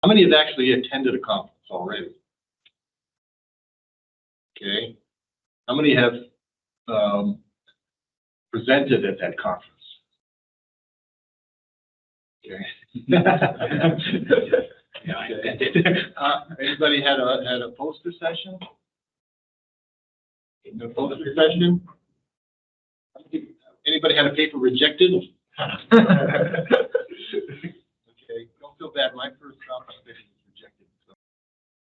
How many have actually attended a conference already? Okay. How many have presented at that conference? Okay. Anybody had a poster session? A poster session? Anybody had a paper rejected? Okay, don't feel bad. My first conference was rejected, so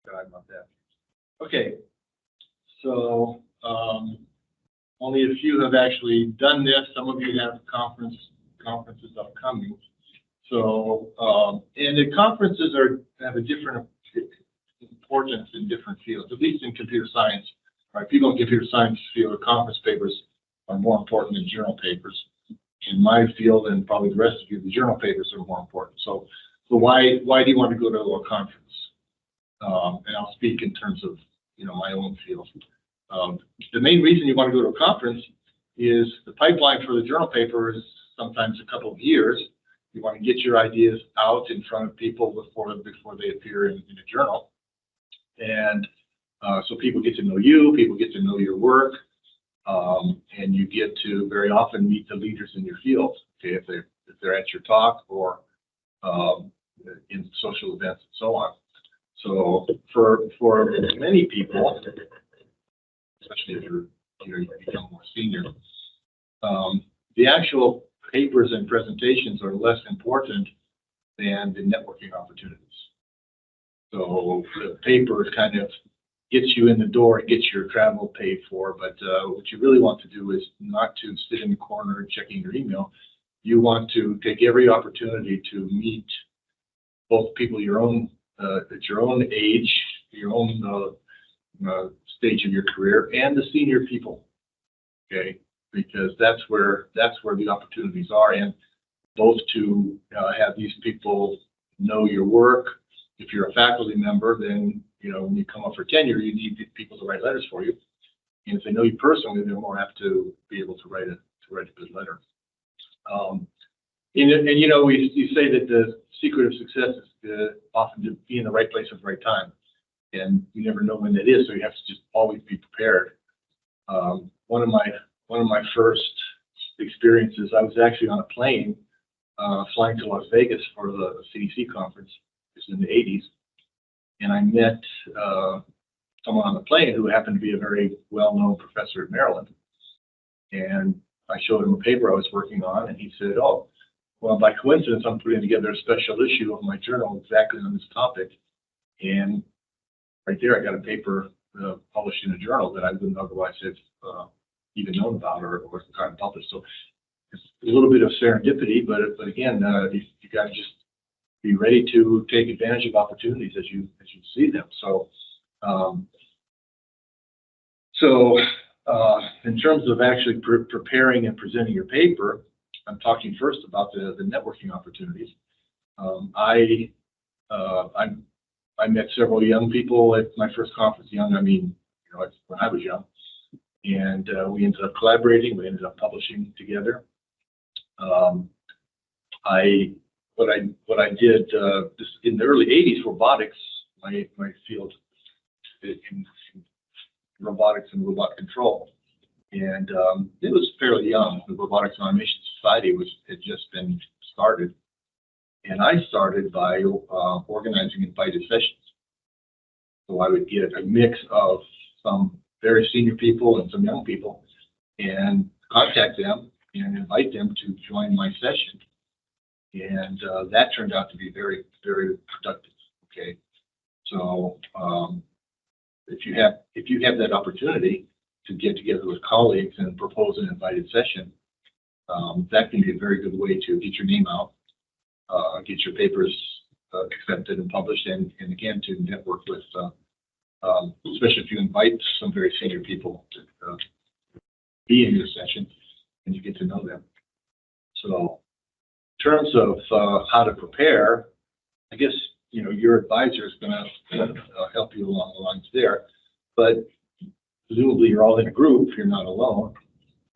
God about that. Okay, so only a few have actually done this. Some of you have conferences upcoming. So and the conferences have a different importance in different fields, at least in computer science. Right? People in computer science field, conference papers are more important than journal papers. In my field, and probably the rest of you, the journal papers are more important. So why do you want to go to a conference? And I'll speak in terms of my own field. The main reason you want to go to a conference is the pipeline for the journal paper is sometimes a couple of years. You want to get your ideas out in front of people before they appear in a journal, and so people get to know you, people get to know your work, and you get to very often meet the leaders in your field. Okay, if they're at your talk or in social events and so on. So for many people, especially if you become more senior, the actual papers and presentations are less important than the networking opportunities. So the paper kind of gets you in the door, gets your travel paid for, but what you really want to do is not to sit in the corner checking your email. You want to take every opportunity to meet both people at your own age, your own stage of your career, and the senior people. Okay, because that's where the opportunities are, and both to have these people know your work. If you're a faculty member, then when you come up for tenure, you need people to write letters for you. And if they know you personally, they're more apt to be able to write a good letter. We say that the secret of success is often to be in the right place at the right time, and you never know when that is, so you have to just always be prepared. One of my first experiences, I was actually on a plane flying to Las Vegas for the CDC conference. It was in the 80s, and I met someone on the plane who happened to be a very well-known professor at Maryland. And I showed him a paper I was working on, and he said, "Oh, well, by coincidence, I'm putting together a special issue of my journal exactly on this topic." And right there, I got a paper published in a journal that I wouldn't otherwise have even known about or gotten published. So it's a little bit of serendipity, but again, you got to just be ready to take advantage of opportunities as you see them. So in terms of actually preparing and presenting your paper, I'm talking first about the networking opportunities. I met several young people at my first conference. Young, I mean, when I was young, and we ended up collaborating. We ended up publishing together. What I did this in the early '80s, robotics, my field in robotics and robot control, and it was fairly young. The Robotics and Automation Society had just been started, and I started by organizing invited sessions. So I would get a mix of some very senior people and some young people, and contact them and invite them to join my session. And that turned out to be very, very productive. Okay, so if you have that opportunity to get together with colleagues and propose an invited session, that can be a very good way to get your name out, get your papers accepted and published, and again to network with, especially if you invite some very senior people to be in your session and you get to know them. So in terms of how to prepare, I guess your advisor is going to help you along the lines there, but presumably you're all in a group, you're not alone,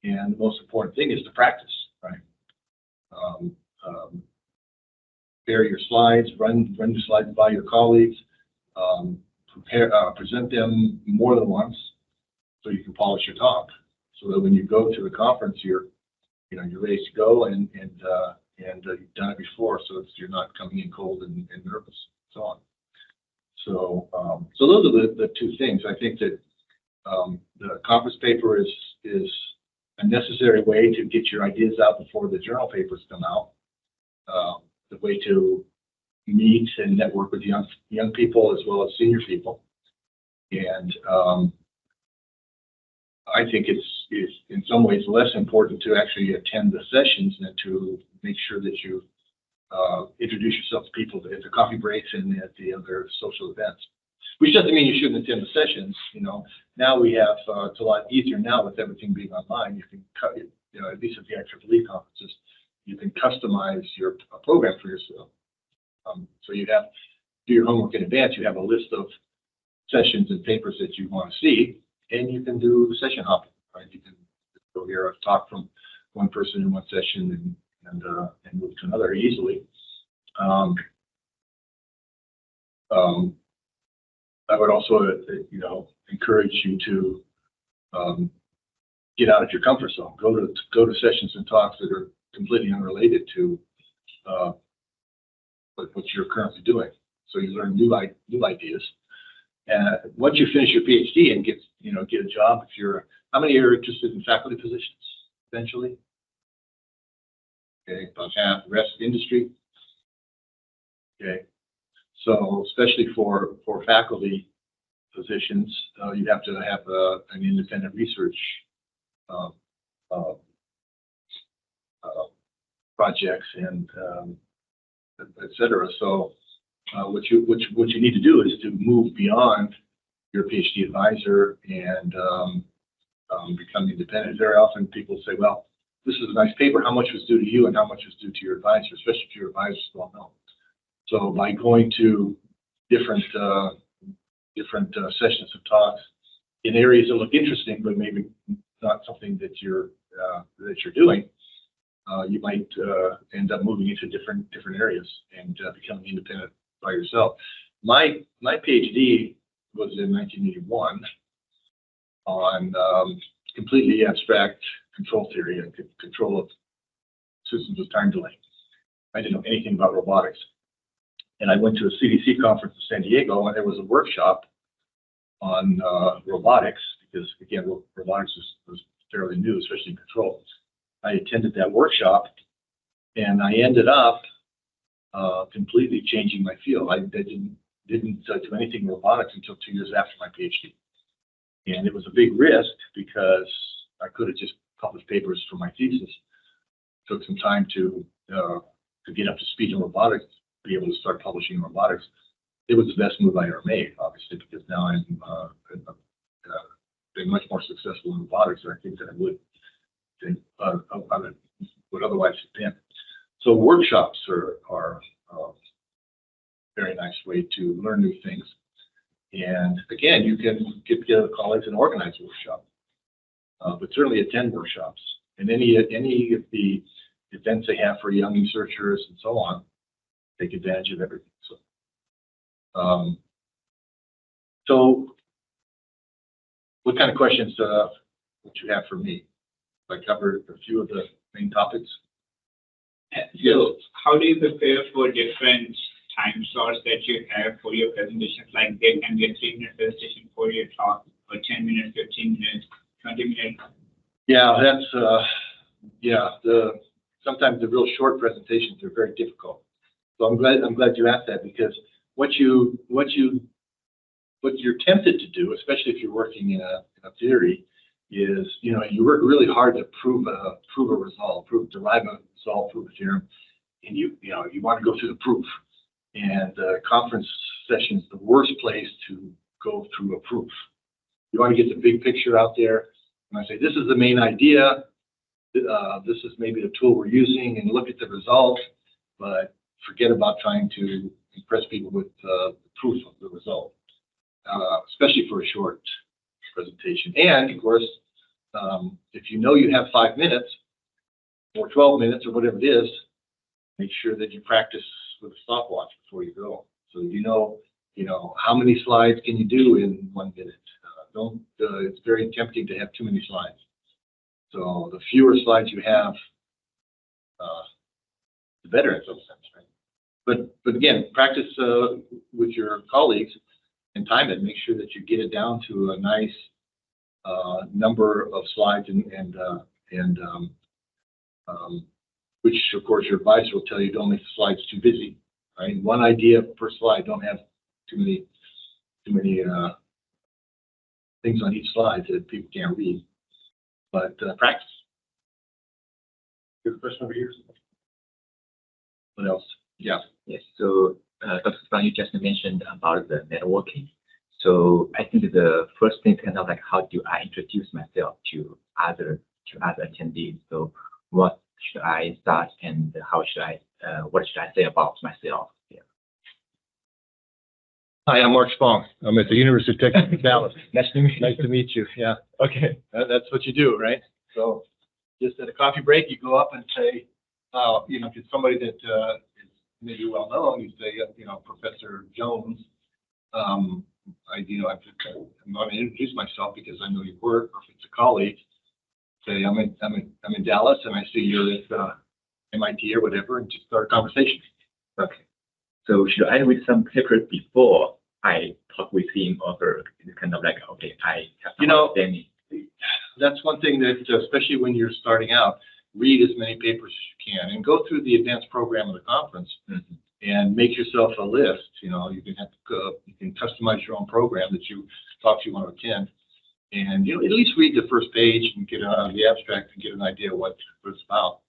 and the most important thing is to practice, right? prepare your slides, run your slides by your colleagues, present them more than once so you can polish your talk. So that when you go to the conference, you're ready to go and you've done it before, so you're not coming in cold and nervous, and so on. So those are the two things. I think that the conference paper is a necessary way to get your ideas out before the journal papers come out. The way to meet and network with young people as well as senior people, and I think it's in some ways less important to actually attend the sessions than to make sure that you introduce yourself to people at the coffee breaks and at the other social events. Which doesn't mean you shouldn't attend the sessions. Now we have it's a lot easier now with everything being online. You can cut, at least at the IEEE conferences, you can customize your program for yourself. So you have do your homework in advance. You have a list of sessions and papers that you want to see, and you can do session hopping. Right? You can go hear a talk from one person in one session and move to another easily. I would also, encourage you to get out of your comfort zone. Go to sessions and talks that are completely unrelated to what you're currently doing. So you learn new ideas. And once you finish your PhD and get a job, how many are interested in faculty positions eventually? Okay, about half. The rest industry. Okay, so especially for faculty positions, you have to have an independent research projects and et cetera. So what you need to do is to move beyond your PhD advisor and become independent. Very often people say, well, this is a nice paper. How much was due to you and how much was due to your advisor, especially if your advisor is well known. So by going to different sessions of talks in areas that look interesting, but maybe not something that you're doing, you might end up moving into different areas and becoming independent by yourself. My PhD was in 1981 on completely abstract control theory and control of systems with time delay. I didn't know anything about robotics. And I went to a CDC conference in San Diego, and there was a workshop on robotics, because, again, robotics was fairly new, especially in control. I attended that workshop, and I ended up completely changing my field. I didn't do anything in robotics until 2 years after my PhD. And it was a big risk because I could have just published papers for my thesis. It took some time to get up to speed in robotics, be able to start publishing in robotics. It was the best move I ever made, obviously, because now I'm been much more successful in robotics than I think that I would otherwise have been. So workshops are a very nice way to learn new things. And again, you can get together with colleagues and organize a workshop, but certainly attend workshops and any of the events they have for young researchers and so on. Take advantage of everything. So what kind of questions would you have for me? I covered a few of the main topics. So how do you prepare for different time slots that you have for your presentations? Like there can be a 3-minute presentation for your talk, or 10 minutes, 15 minutes, 20 minutes. Yeah, that's sometimes the real short presentations are very difficult. So I'm glad you asked that, because what you're tempted to do, especially if you're working in a theory, is you work really hard to prove a result, derive a result, prove a theorem, and you want to go through the proof. And the conference session is the worst place to go through a proof. You want to get the big picture out there, and I say, this is the main idea. This is maybe the tool we're using, and look at the result, but forget about trying to impress people with the proof of the result, especially for a short presentation. And of course, if you have 5 minutes or 12 minutes or whatever it is, make sure that you practice with a stopwatch before you go. So you know, how many slides can you do in 1 minute? It's very tempting to have too many slides. So the fewer slides you have, the better in some sense, right? But again, practice with your colleagues and time it. Make sure that you get it down to a nice number of slides and which of course your advisor will tell you don't make the slides too busy, right? One idea per slide. Don't have too many things on each slide that people can't read. But practice. Good question over here. What else? Yeah. Yes. So, Dr. Brown, you just mentioned about the networking. So I think the first thing is kind of like, how do I introduce myself to other attendees? So what should I start, and what should I say about myself? Yeah. Hi, I'm Mark Spong. I'm at the University of Texas Dallas. Nice to meet you. Nice to meet you. Yeah, Okay. that's what you do, right? So just at a coffee break, you go up and say, if it's somebody that is maybe well known, you say, Professor Jones. I'm going to introduce myself because I know your work. Or if it's a colleague, say I'm in Dallas and I see you're at MIT or whatever, and just start a conversation. Okay. So should I read some papers before I talk with him, or is it kind of like, okay, I have some understanding? That's one thing that, especially when you're starting out, read as many papers as you can and go through the advanced program of the conference. Mm-hmm. And make yourself a list. You can customize your own program that you talks you want to attend, and at least read the first page and get the abstract and get an idea what it's about.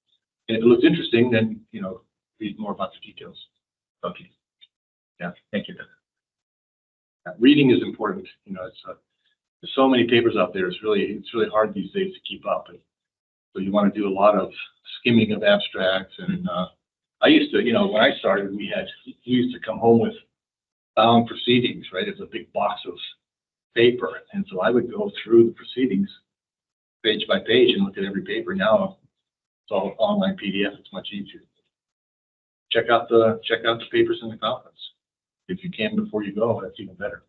And if it looks interesting, then read more about the details. Okay. Yeah. Thank you. Reading is important. There's so many papers out there. It's really hard these days to keep up. So you want to do a lot of skimming of abstracts and. I used to, when I started, we used to come home with bound proceedings, right? It was a big box of paper. And so I would go through the proceedings page by page and look at every paper. Now it's all online PDF. It's much easier. Check out the papers in the conference. If you can before you go, that's even better.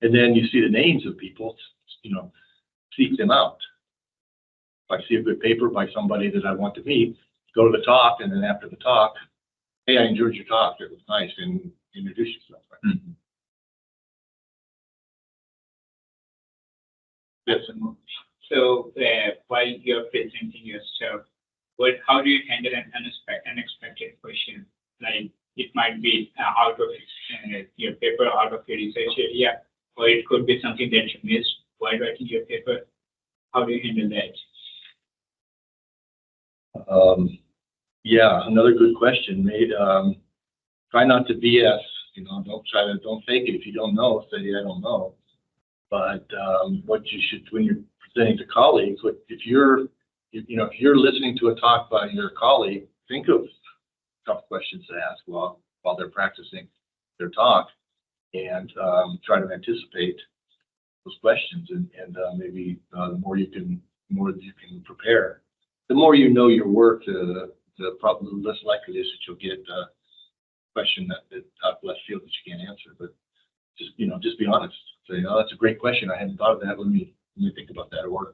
And then you see the names of people, seek them out. If I see a good paper by somebody that I want to meet, go to the talk, and then after the talk, hey, I enjoyed your talk. It was nice, and introduce yourself. Right? Mm-hmm. Yes. So while you're presenting yourself, how do you handle an unexpected question? Like it might be out of your paper, out of your research area, or it could be something that you missed while writing your paper. How do you handle that? Yeah, another good question. Try not to BS. Don't fake it. If you don't know, say I don't know. But what you should, when you're presenting to colleagues, if you're listening to a talk by your colleague, think of tough questions to ask while they're practicing their talk, and try to anticipate those questions. And maybe the more you can prepare. The more you know your work, the probably less likely it is that you'll get a question that out left field that you can't answer. But just be honest. Say, oh, that's a great question. I hadn't thought of that. Let me think about that. Or,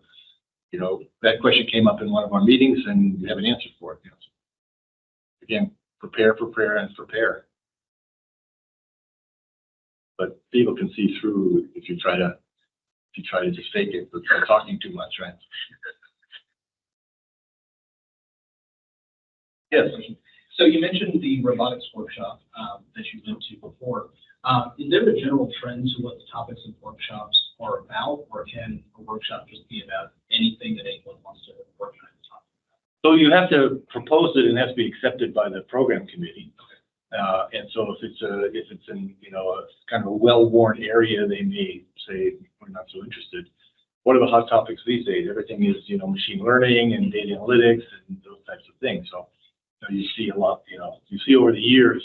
that question came up in one of our meetings and you have an answer for it. Again, prepare. But people can see through if you try to just fake it, but try talking too much, right? Yes. So you mentioned the robotics workshop that you went to before. Is there a general trend to what the topics of workshops are about, or can a workshop just be about anything that anyone wants to work on and talk about? So you have to propose it and it has to be accepted by the program committee. Okay. And so if it's in a kind of a well-worn area, they may say we're not so interested. What are the hot topics these days? Everything is machine learning and data analytics and those types of things. So you see a lot. You see over the years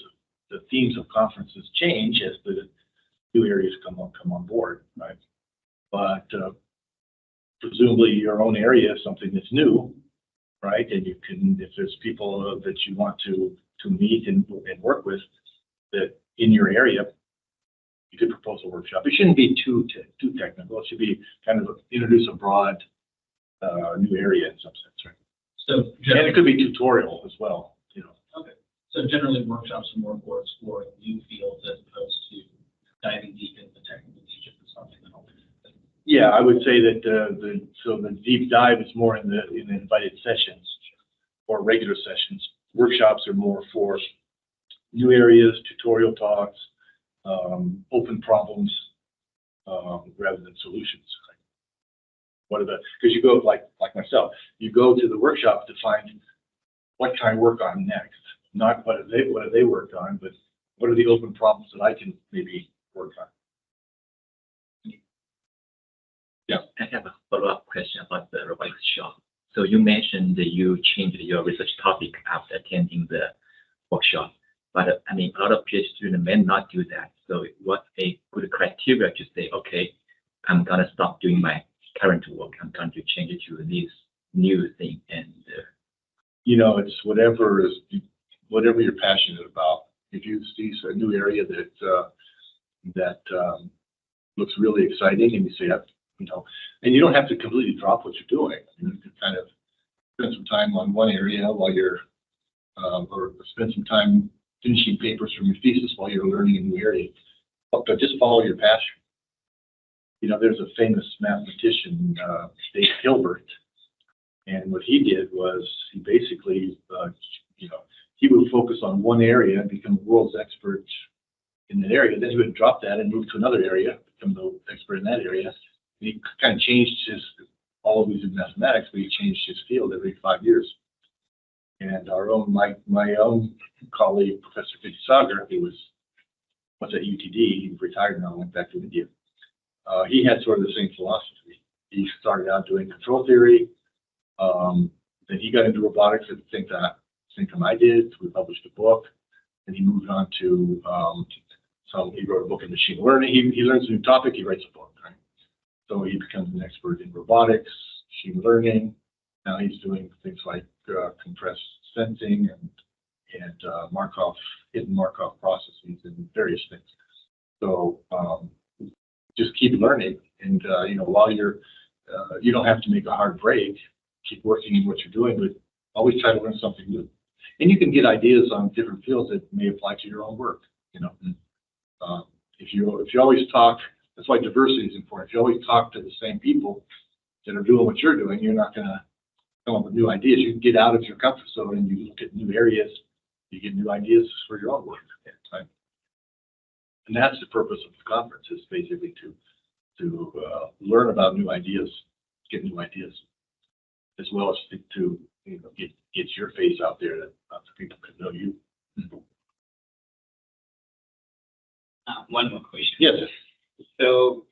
the themes of conferences change as the new areas come on board, right? But presumably your own area is something that's new, right? And you can, if there's people that you want to to meet and work with that in your area, you could propose a workshop. It shouldn't be too technical. It should be kind of introduce a broad new area in some sense, right? So And it generally, could be tutorial as well, you know. okay. So generally workshops are more for exploring new fields as opposed to diving deep into the technical niche of something that Yeah, I would say that the deep dive is more in the invited sessions or regular sessions. Workshops are more for new areas, tutorial talks, open problems, rather than solutions. What are the, because you go like myself, you go to the workshop to find what can I work on next, not what have they worked on, but what are the open problems that I can maybe work on. Yeah. I have a follow-up question about the robotics shop. So you mentioned that you changed your research topic after attending the workshop, but I mean, a lot of PhD students may not do that. So what's a good criteria to say, okay, I'm gonna stop doing my current work, I'm going to change it to this new thing, and You know, it's whatever you're passionate about. If you see a new area that looks really exciting, and you say, you know, and you don't have to completely drop what you're doing. You can kind of spend some time on one area while you're, or spend some time finishing papers from your thesis while you're learning a new area. But just follow your passion. You know, there's a famous mathematician, Dave Hilbert, and what he did was he basically, you know, he would focus on one area and become the world's expert in that area. Then he would drop that and move to another area, become the expert in that area. And he kind of changed all of these in mathematics, but he changed his field every 5 years. And my own colleague, Professor Vidysagar, he was at UTD, he retired now, went back to India. He had sort of the same philosophy. He started out doing control theory. Then he got into robotics at the same time I did. We published a book, and he moved on to he wrote a book in machine learning. He learns a new topic, he writes a book, right? So he becomes an expert in robotics, machine learning. Now he's doing things like compressed sensing and hidden Markov processes and various things. So just keep learning, and you know, while you don't have to make a hard break. Keep working in what you're doing, but always try to learn something new. And you can get ideas on different fields that may apply to your own work. You know, if you always talk, that's why diversity is important. If you always talk to the same people that are doing what you're doing, you're not going to come up with new ideas. You can get out of your comfort zone and you look at new areas. You get new ideas for your own work at the time. And that's the purpose of the conference, is basically to learn about new ideas, get new ideas, as well as to you know, get your face out there that so people can know you. One more question. Yes. So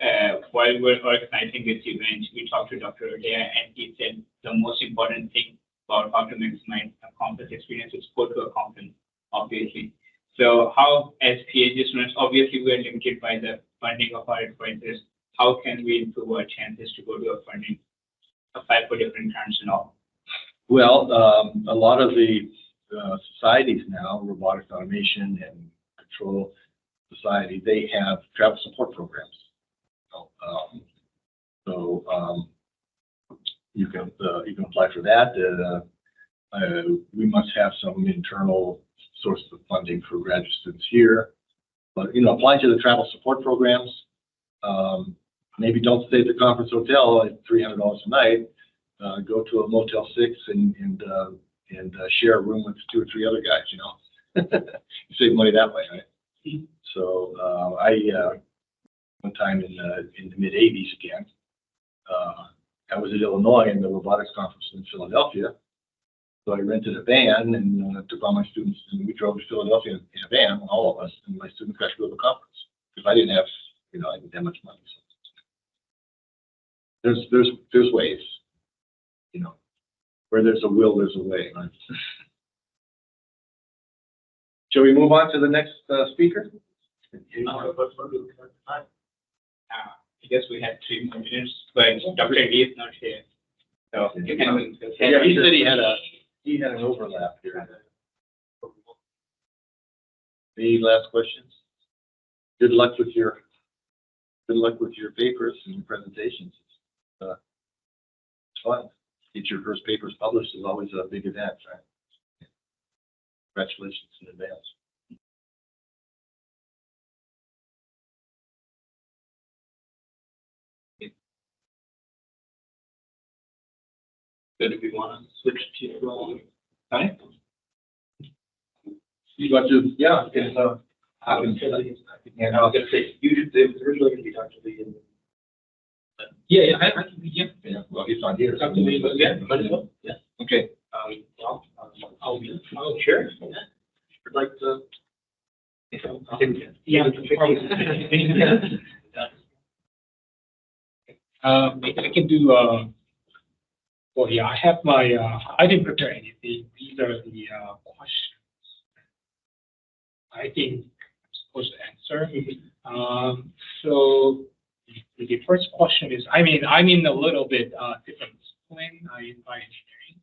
while we're organizing this event, we talked to Dr. Odea, and he said the most important thing about how to maximize a conference experience is go to a conference, obviously. So how, as PhD students, obviously we are limited by the funding of our advisors. How can we improve our chances to go to a funding, apply for different grants and all? Well, a lot of the societies now, robotics automation and control society, they have travel support programs. You can apply for that. We must have some internal sources of funding for graduate students here, but you know, apply to the travel support programs. Maybe don't stay at the conference hotel at $300 a night. Go to a Motel 6 and share a room with 2 or 3 other guys. You know, you save money that way, right? Mm-hmm. So one time in the mid '80s again, I was at Illinois in the robotics conference in Philadelphia. So I rented a van and took all my students, and we drove to Philadelphia in a van, all of us, and my students got to go to the conference because I didn't have that much money. So there's ways, you know, where there's a will, there's a way. Right? Shall we move on to the next speaker? I guess we had 3 more minutes, but Dr. D is not here. So you can. Yeah, he said he had an overlap here. Any last questions? Good luck with your papers and your presentations. It's fun. Get your first papers published is always a big event, right? Congratulations in advance. Good if you want to switch to, Hi. You want to, yeah, it's, I was gonna say, usually, it was originally gonna be Dr. Lee and. Yeah, I can be, yeah. well, he's not here. Dr. Lee, but yeah, might as well, yeah. Okay. I'll share. I'd like to. Yeah. I can do, well, yeah, I have my, I didn't prepare anything. These are the questions I think I'm supposed to answer. So the first question is, I mean, I'm in a little bit different discipline in bioengineering,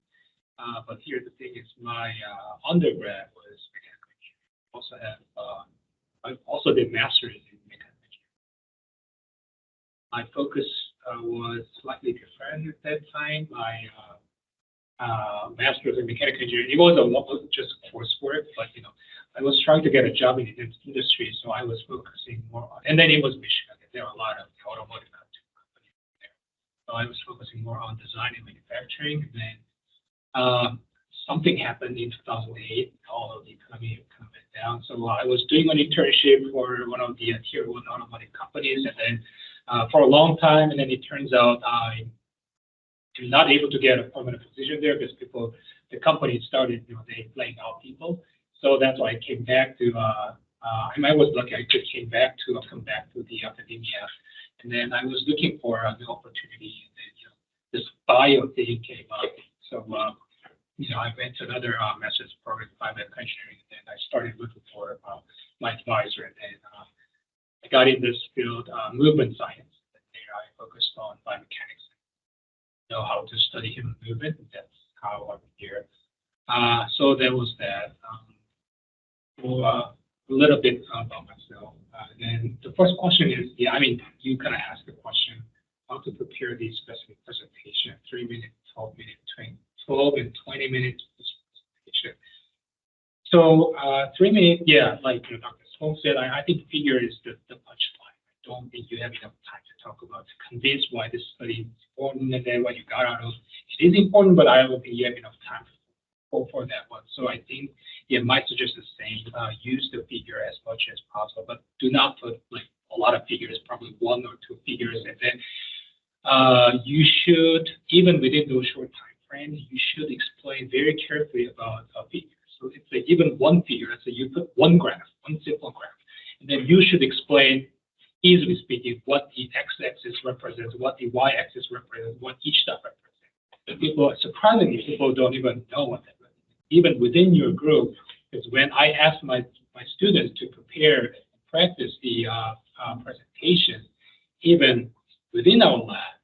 but here the thing is, my undergrad was mechanical engineering. Also have, I also did master's in mechanical engineering. My focus was slightly different at that time. My master's in mechanical engineering, it was just coursework, but I was trying to get a job in the industry, so I was focusing more on, and then it was Michigan. There are a lot of automotive companies there. So I was focusing more on design and manufacturing, and then something happened in 2008, all of the economy kind of went down. So I was doing an internship for one of the tier 1 automotive companies, and then for a long time, and then it turns out I'm not able to get a permanent position there because the company started, they laying out people. So that's why I came back to, I was lucky, I just come back to the academia. And then I was looking for a new opportunity, and then, this bio thing came up. So, I went to another master's program in biomedical engineering, and then I started looking for my advisor. And then I got in this field, movement science. And there I focused on biomechanics, know how to study human movement. That's how I'm here. So there was that. A little bit about myself. Then the first question is, you kind of asked the question, how to prepare the specific presentation, 3 minutes, 12 minutes, 12 and 20 minutes presentation. So 3 minutes, yeah, like Dr. Sloan said, I think figure is the punchline. I don't think you have enough time to talk about, to convince why this study is important, and then what you got out of it is important, but I don't think you have enough time for that one. So I think, my suggestion is the same. Use the figure as much as possible, but do not put like a lot of figures, probably 1 or 2 figures, and then you should, even within those short time frames, you should explain very carefully about a figure. So it's like even one figure, let's say you put one graph, one simple graph, and then you should explain, easily speaking, what the x-axis represents, what the y-axis represents, what each stuff represents. Surprisingly, people don't even know what that represents. Even within your group, because when I ask my students to prepare and practice the presentation, even within our lab,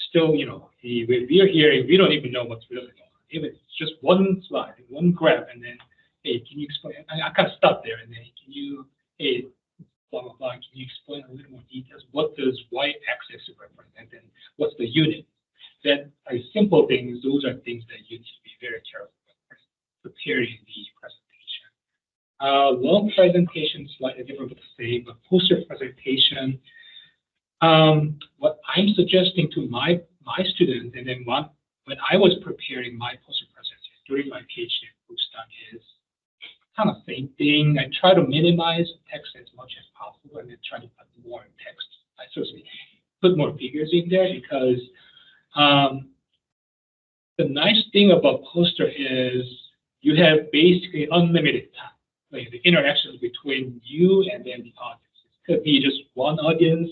still, we're hearing, we don't even know what's really going on. Even it's just one slide, one graph, and then, hey, can you explain? I kind of stop there, and then can you, hey, blah, blah, blah, can you explain a little more details? What does y-axis represent, and what's the unit? That are simple things. Those are things that you need to be very careful with preparing the presentation. Long presentation, slightly different but the same, but poster presentation. What I'm suggesting to my students, and then when I was preparing my poster presentation during my PhD postdoc, is kind of same thing. I try to minimize text as much as possible, and then try to put more text. I suppose put more figures in there because the nice thing about poster is you have basically unlimited time. Like the interactions between you and then the audience. It could be just one audience,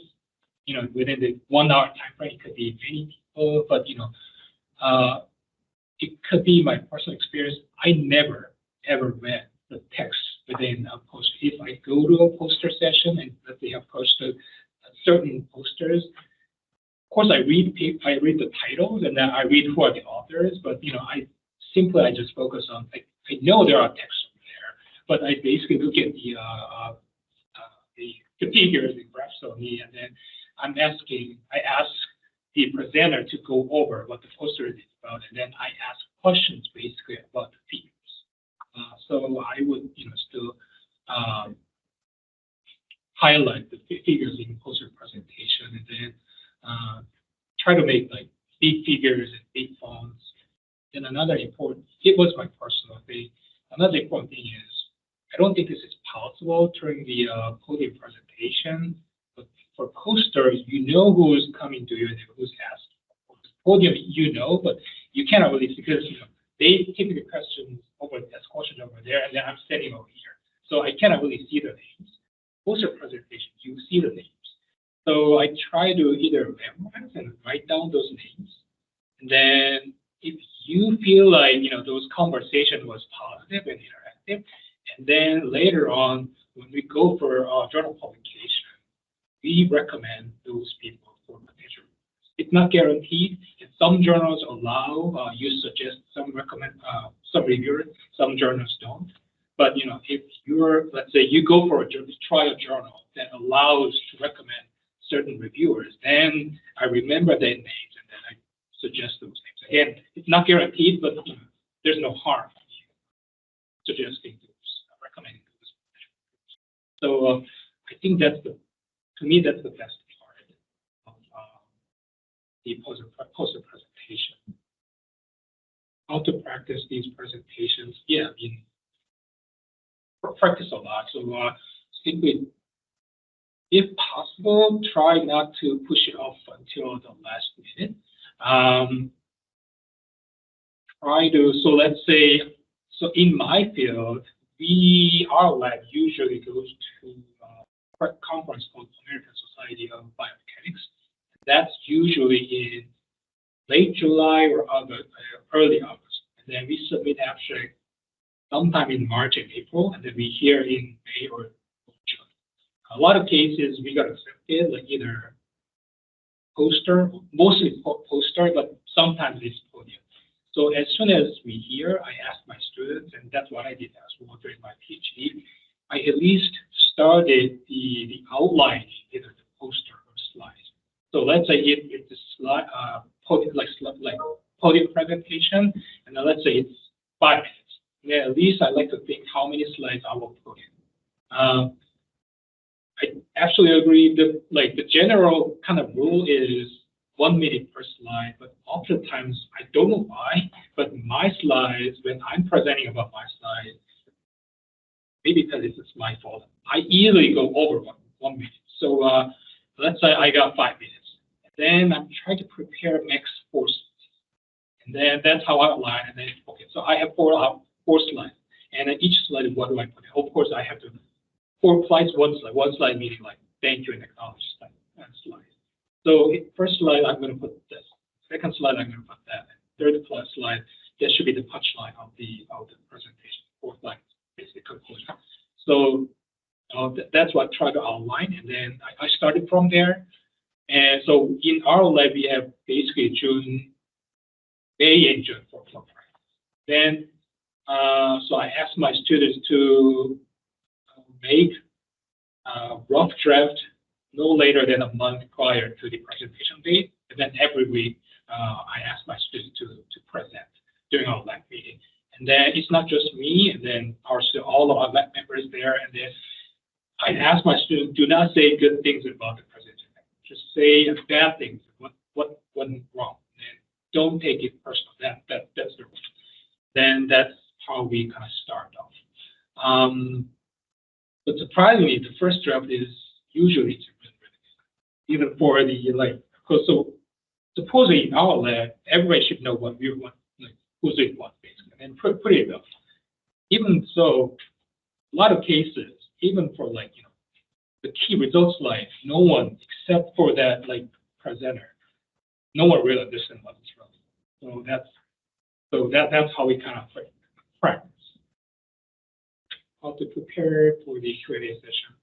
within the 1 hour time frame. It could be many people, but it could be my personal experience. I never ever read the text within a poster. If I go to a poster session and let's say I've posted certain posters, of course I read the titles and then I read who are the authors, but I just focus on, I know there are texts over there, but I basically look at the figures, the graphs on me, and then I ask the presenter to go over what the poster is about, and then I ask questions basically about the figures. So I would, still highlight the figures in poster presentation, and then try to make like big figures and big fonts. And it was my personal thing. Another important thing is, I don't think this is possible during the podium presentation, but for posters, who's coming to you and who's asking. For the podium, but you cannot really, because they take the questions ask questions over there, and then I'm standing over here, so I cannot really see the names. Poster presentation, you see the names. So I try to either memorize and write down those names, and then if you feel like those conversation was positive and interactive, and then later on when we go for journal publication, we recommend those people for potential. It's not guaranteed. And some journals allow you suggest some reviewers, some journals don't. But if let's say you go for try a journal that allows to recommend certain reviewers, then I remember their names and then I suggest those names. Again, it's not guaranteed, but there's no harm in suggesting those, recommending those. So I think to me that's the best part of the poster presentation. How to practice these presentations? Yeah, practice a lot. So simply, if possible, try not to push it off until the last minute. Let's say, in my field, our lab usually goes to a conference called American Society of Biomechanics. That's usually in late July or early August. And then we submit abstract sometime in March and April, and then we hear in May or June. A lot of cases we got accepted, like either poster, mostly poster, but sometimes it's podium. So as soon as we hear, I ask my students, and that's what I did as well during my PhD. I at least started the outline, either the poster or slides. So let's say if it's a slide, podium presentation, and then let's say it's 5 minutes. Yeah, at least I like to think how many slides I will put in. I actually agree that the general kind of rule is 1 minute per slide, but oftentimes I don't know why, but my slides, when I'm presenting about my slides, maybe because it's my fault, I easily go over 1 minute. So let's say I got 5 minutes. Then I'm trying to prepare max 4 slides. And then that's how I outline. And then, okay, so I have four slides. And then each slide, what do I put in? Of course, I have to 4 slides, 1 slide. 1 slide meaning like thank you and acknowledge slide. So first slide, I'm going to put this. Second slide, I'm going to put that. Third slide, that should be the punchline of the presentation. Fourth slide, basically conclusion. So that's what I try to outline, and then I started from there. And so in our lab, we have basically May and June for practice. Then, so I asked my students to make a rough draft no later than a month prior to the presentation date. And then every week, I ask my students to present during our lab meeting. And then it's not just me, and then all of our lab members there. And then I ask my students, do not say good things about the presentation. Just say bad things, what went wrong. And don't take it personal. That's the rule. Then that's how we kind of start off. But surprisingly, the first draft is usually even for the so supposedly in our lab, everybody should know what we want, who's doing what basically, and pretty enough. Even so, a lot of cases, even for the key results slide, no one except for that presenter, no one really understands what it's really. So that's how we kind of practice. How to prepare for the Q&A session.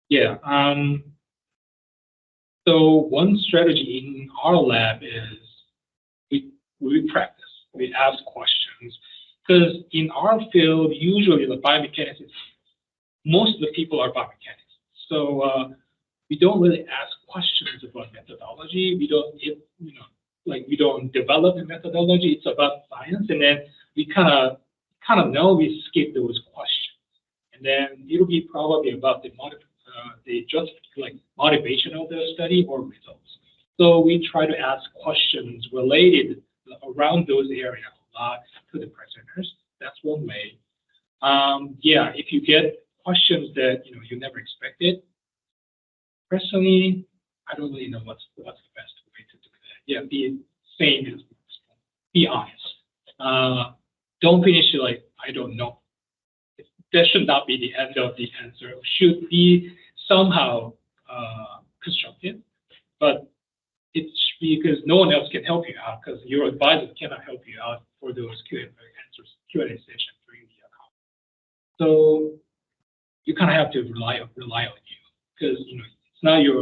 Yeah. So one strategy in our lab is we practice. We ask questions, Because in our field, usually the biomechanics, most of the people are biomechanics. So we don't really ask questions about methodology. We don't, we don't develop a methodology. It's about science, and then we kind of know we skip those questions, and then it'll be probably about the motivation of the study or results. So we try to ask questions related around those areas a lot to the presenters. That's one way. If you get questions that you never expected, personally, I don't really know what's the best way to do that. Yeah, be same as possible. Be honest. Don't finish it like I don't know. That should not be the end of the answer. It should be somehow constructive, but it's because no one else can help you out because your advisor cannot help you out for those Q&A session during the conference. So you kind of have to rely on you because it's not you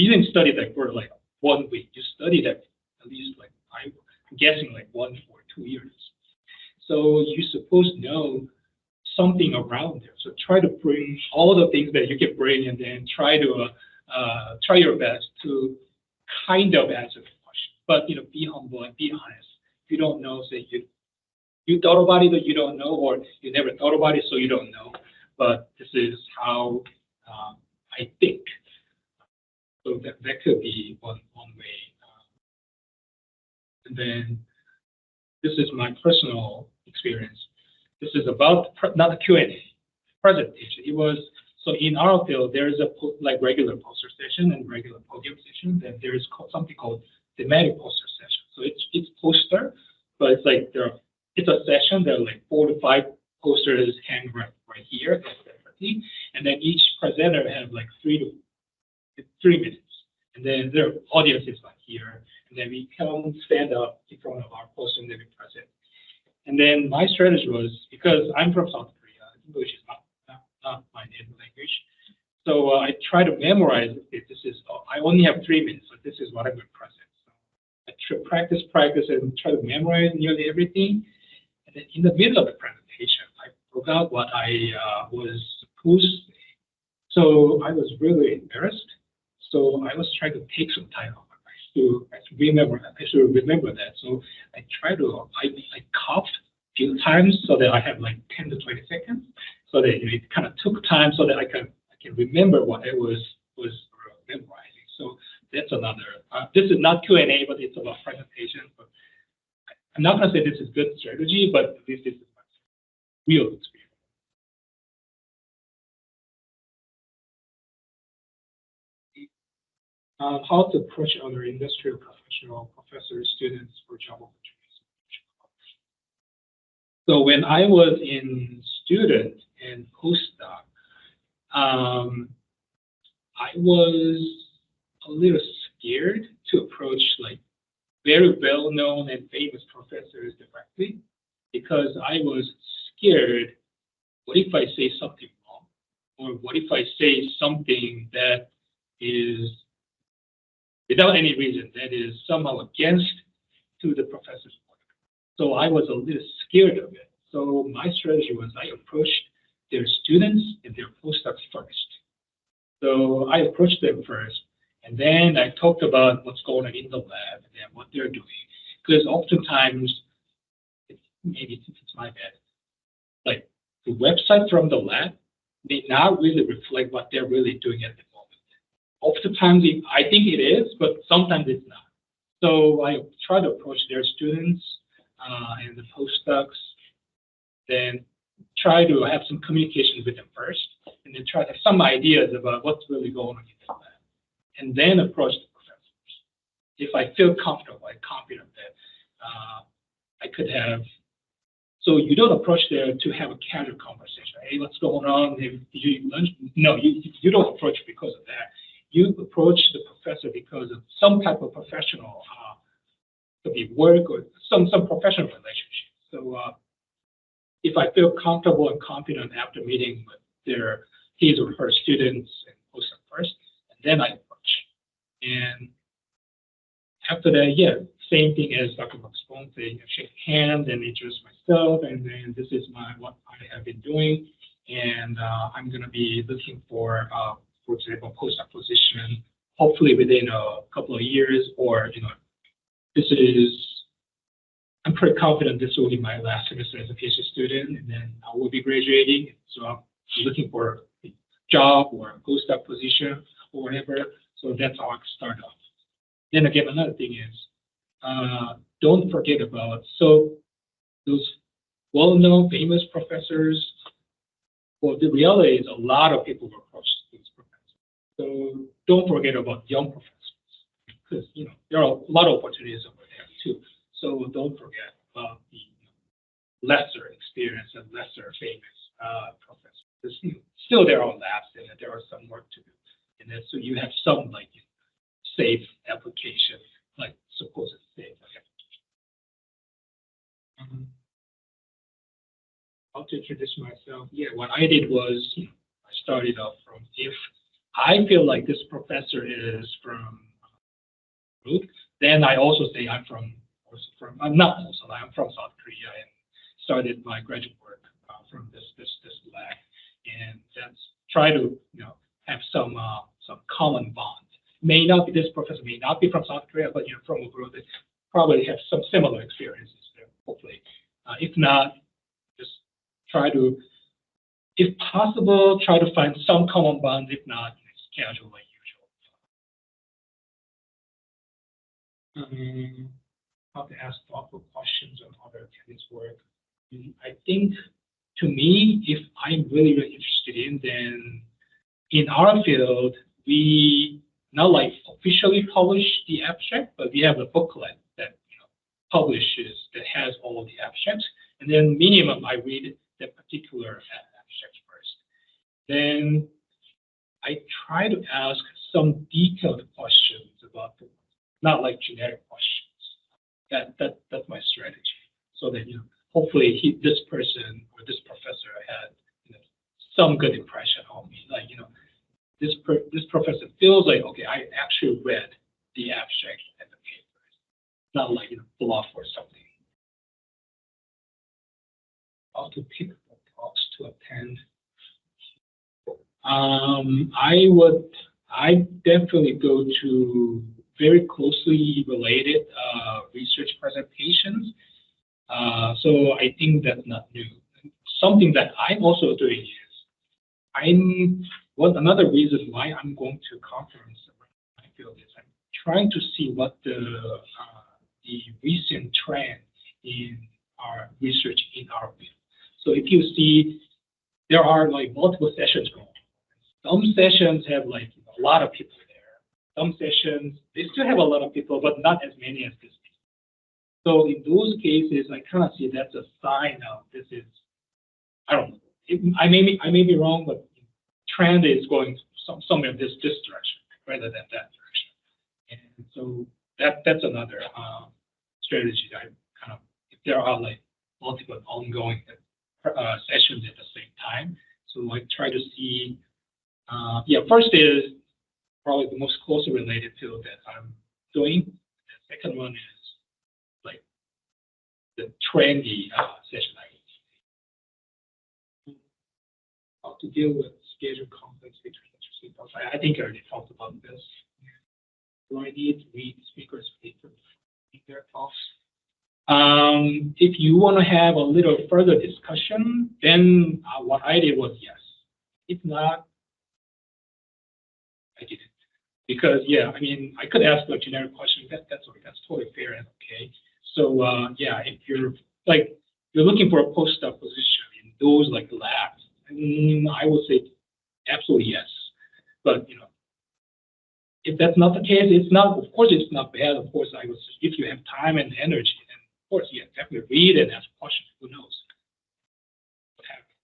didn't study that for like 1 week. You studied that at least I'm guessing 1 or 2 years. So you're supposed to know something around there. So try to bring all the things that you can bring, and then try your best to kind of answer the question. But be humble and be honest. If you don't know, say you thought about it, but you don't know, or you never thought about it, so you don't know. But this is how I think. So that could be one way. And then this is my personal experience. This is about not a Q&A, presentation. It was, so in our field, there is a regular poster session and regular podium session. Then there is something called thematic poster session. So it's poster, but it's it's a session. There are 4 to 5 posters hang right here, and then each presenter have 3 minutes, and then their audience is here, and then we come stand up in front of our poster and then we present. And then my strategy was, because I'm from South Korea, English is not my native language. So I try to memorize it. I only have 3 minutes, so this is what I'm going to present. So I practice, and try to memorize nearly everything. And then in the middle of the presentation, I forgot what I was supposed to say. So I was really embarrassed. So I was trying to take some time off. I should remember that. So I coughed a few times so that I have 10 to 20 seconds. So that it kind of took time so that I can remember what I was memorizing. So that's another. This is not Q&A, but it's about presentation. But I'm not going to say this is good strategy, but this is my real experience. How to approach other industrial professional professors, students for job opportunities. So when I was in student and postdoc, I was a little scared to approach very well-known and famous professors directly, because I was scared, what if I say something wrong? Or what if I say something that is, without any reason, that is somehow against to the professor's work? So I was a little scared of it. So my strategy was I approached their students and their postdocs first. So I approached them first, and then I talked about what's going on in the lab and what they're doing. Because oftentimes, maybe it's my bad, the website from the lab may not really reflect what they're really doing at the moment. Oftentimes, I think it is, but sometimes it's not. So I try to approach their students and the postdocs, then try to have some communication with them first, and then try to have some ideas about what's really going on in the lab, and then approach the professors. If I feel comfortable and confident that I could have, so you don't approach there to have a casual conversation. Hey, what's going on? Did you eat lunch? No, you don't approach because of that. You approach the professor because of some type of professional, could be work or some professional relationship. So if I feel comfortable and confident after meeting with his or her students and postdoc first, and then I approach. And after that, same thing as Dr. Buxbaum saying, I shake hands and introduce myself, and then this is what I have been doing, and I'm going to be looking for example, postdoc position, hopefully within a couple of years, or this is. I'm pretty confident this will be my last semester as a PhD student, and then I will be graduating. So I'm looking for a job or a postdoc position or whatever. So that's how I start off. Then again, another thing is, don't forget about those well-known, famous professors. Well, the reality is a lot of people will approach these professors. So don't forget about young professors, because there are a lot of opportunities over there too. So don't forget about the lesser experienced and lesser famous professors. Because, still there are labs and there are some work to do. And then so you have some safe application, supposedly safe application. How to introduce myself? Yeah, what I did was I started off from, if I feel like this professor is from Root, then I also say I'm from South Korea and started my graduate work from this lab, and that's try to have some common bond. This professor may not be from South Korea, but from abroad, they probably have some similar experiences there. Hopefully, if not, just try to, if possible, try to find some common bonds. If not, it's casual like usual. How to ask thoughtful questions on other attendees' work. I think, to me, if I'm really, really interested in, then in our field, we not officially publish the abstract, but we have a booklet that publishes, that has all of the abstracts, and then minimum I read that particular abstract first. Then I try to ask some detailed questions about the work, not like generic questions. That's my strategy, so that hopefully this person or this professor had some good impression on me. This professor feels like, okay, I actually read the abstract and the paper, not bluff or something. How to pick the talks to attend. I definitely go to very closely related research presentations. So I think that's not new. Something that I'm also doing is, another reason why I'm going to conference I feel is I'm trying to see what the recent trend in our research in our field. So if you see, there are multiple sessions going on. Some sessions have a lot of people there. Some sessions, they still have a lot of people, but not as many as this. So in those cases, I kind of see that's a sign of this is, I don't know. I may be wrong, but trend is going somewhere in this direction rather than that direction. And so that's another strategy. I kind of, if there are multiple ongoing sessions at the same time, so I try to see. First is probably the most closely related field that I'm doing. The second one is the trendy session I would. How to deal with schedule conflicts between interesting talks. I think I already talked about this. Do I need to read speakers' papers in their talks? If you want to have a little further discussion, then what I did was yes. If not, I didn't. Because I could ask a generic question. That's totally fair and okay. So if you're looking for a postdoc position in those labs, I would say absolutely yes. But if that's not the case, it's not. Of course, it's not bad. Of course, I would. If you have time and energy, then of course, definitely read and ask questions. Who knows what happens?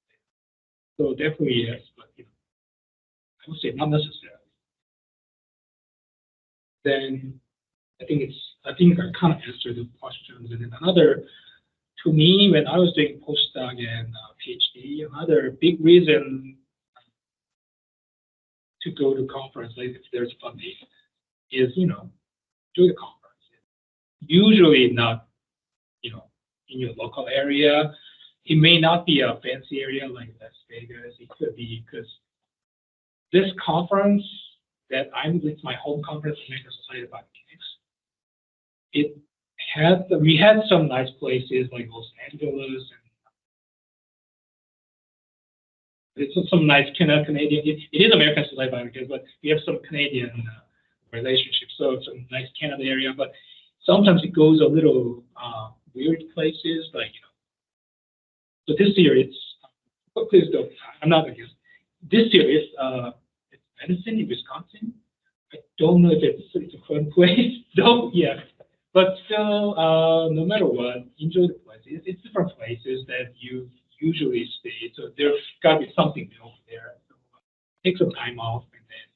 So definitely yes, but I would say not necessarily. Then I think I kind of answered the questions. And then another, to me, when I was doing postdoc and PhD, another big reason to go to conference, if there's funding, is join the conference. usually not, you know, in your local area. It may not be a fancy area like Las Vegas. It could be because this conference that it's my home conference, American Society of Biomechanics. We had some nice places like Los Angeles, and it's some nice kind of Canadian. It is American Society of Biomechanics, but we have some Canadian relationships. So it's a nice Canada area, but sometimes it goes a little weird places, like, you know. So this year please don't, I'm not against. This year it's Madison in Wisconsin. I don't know if it's a fun place, though, yeah. But still, no matter what, enjoy the place. It's different places that you usually stay, so there's got to be something over there. So take some time off, and then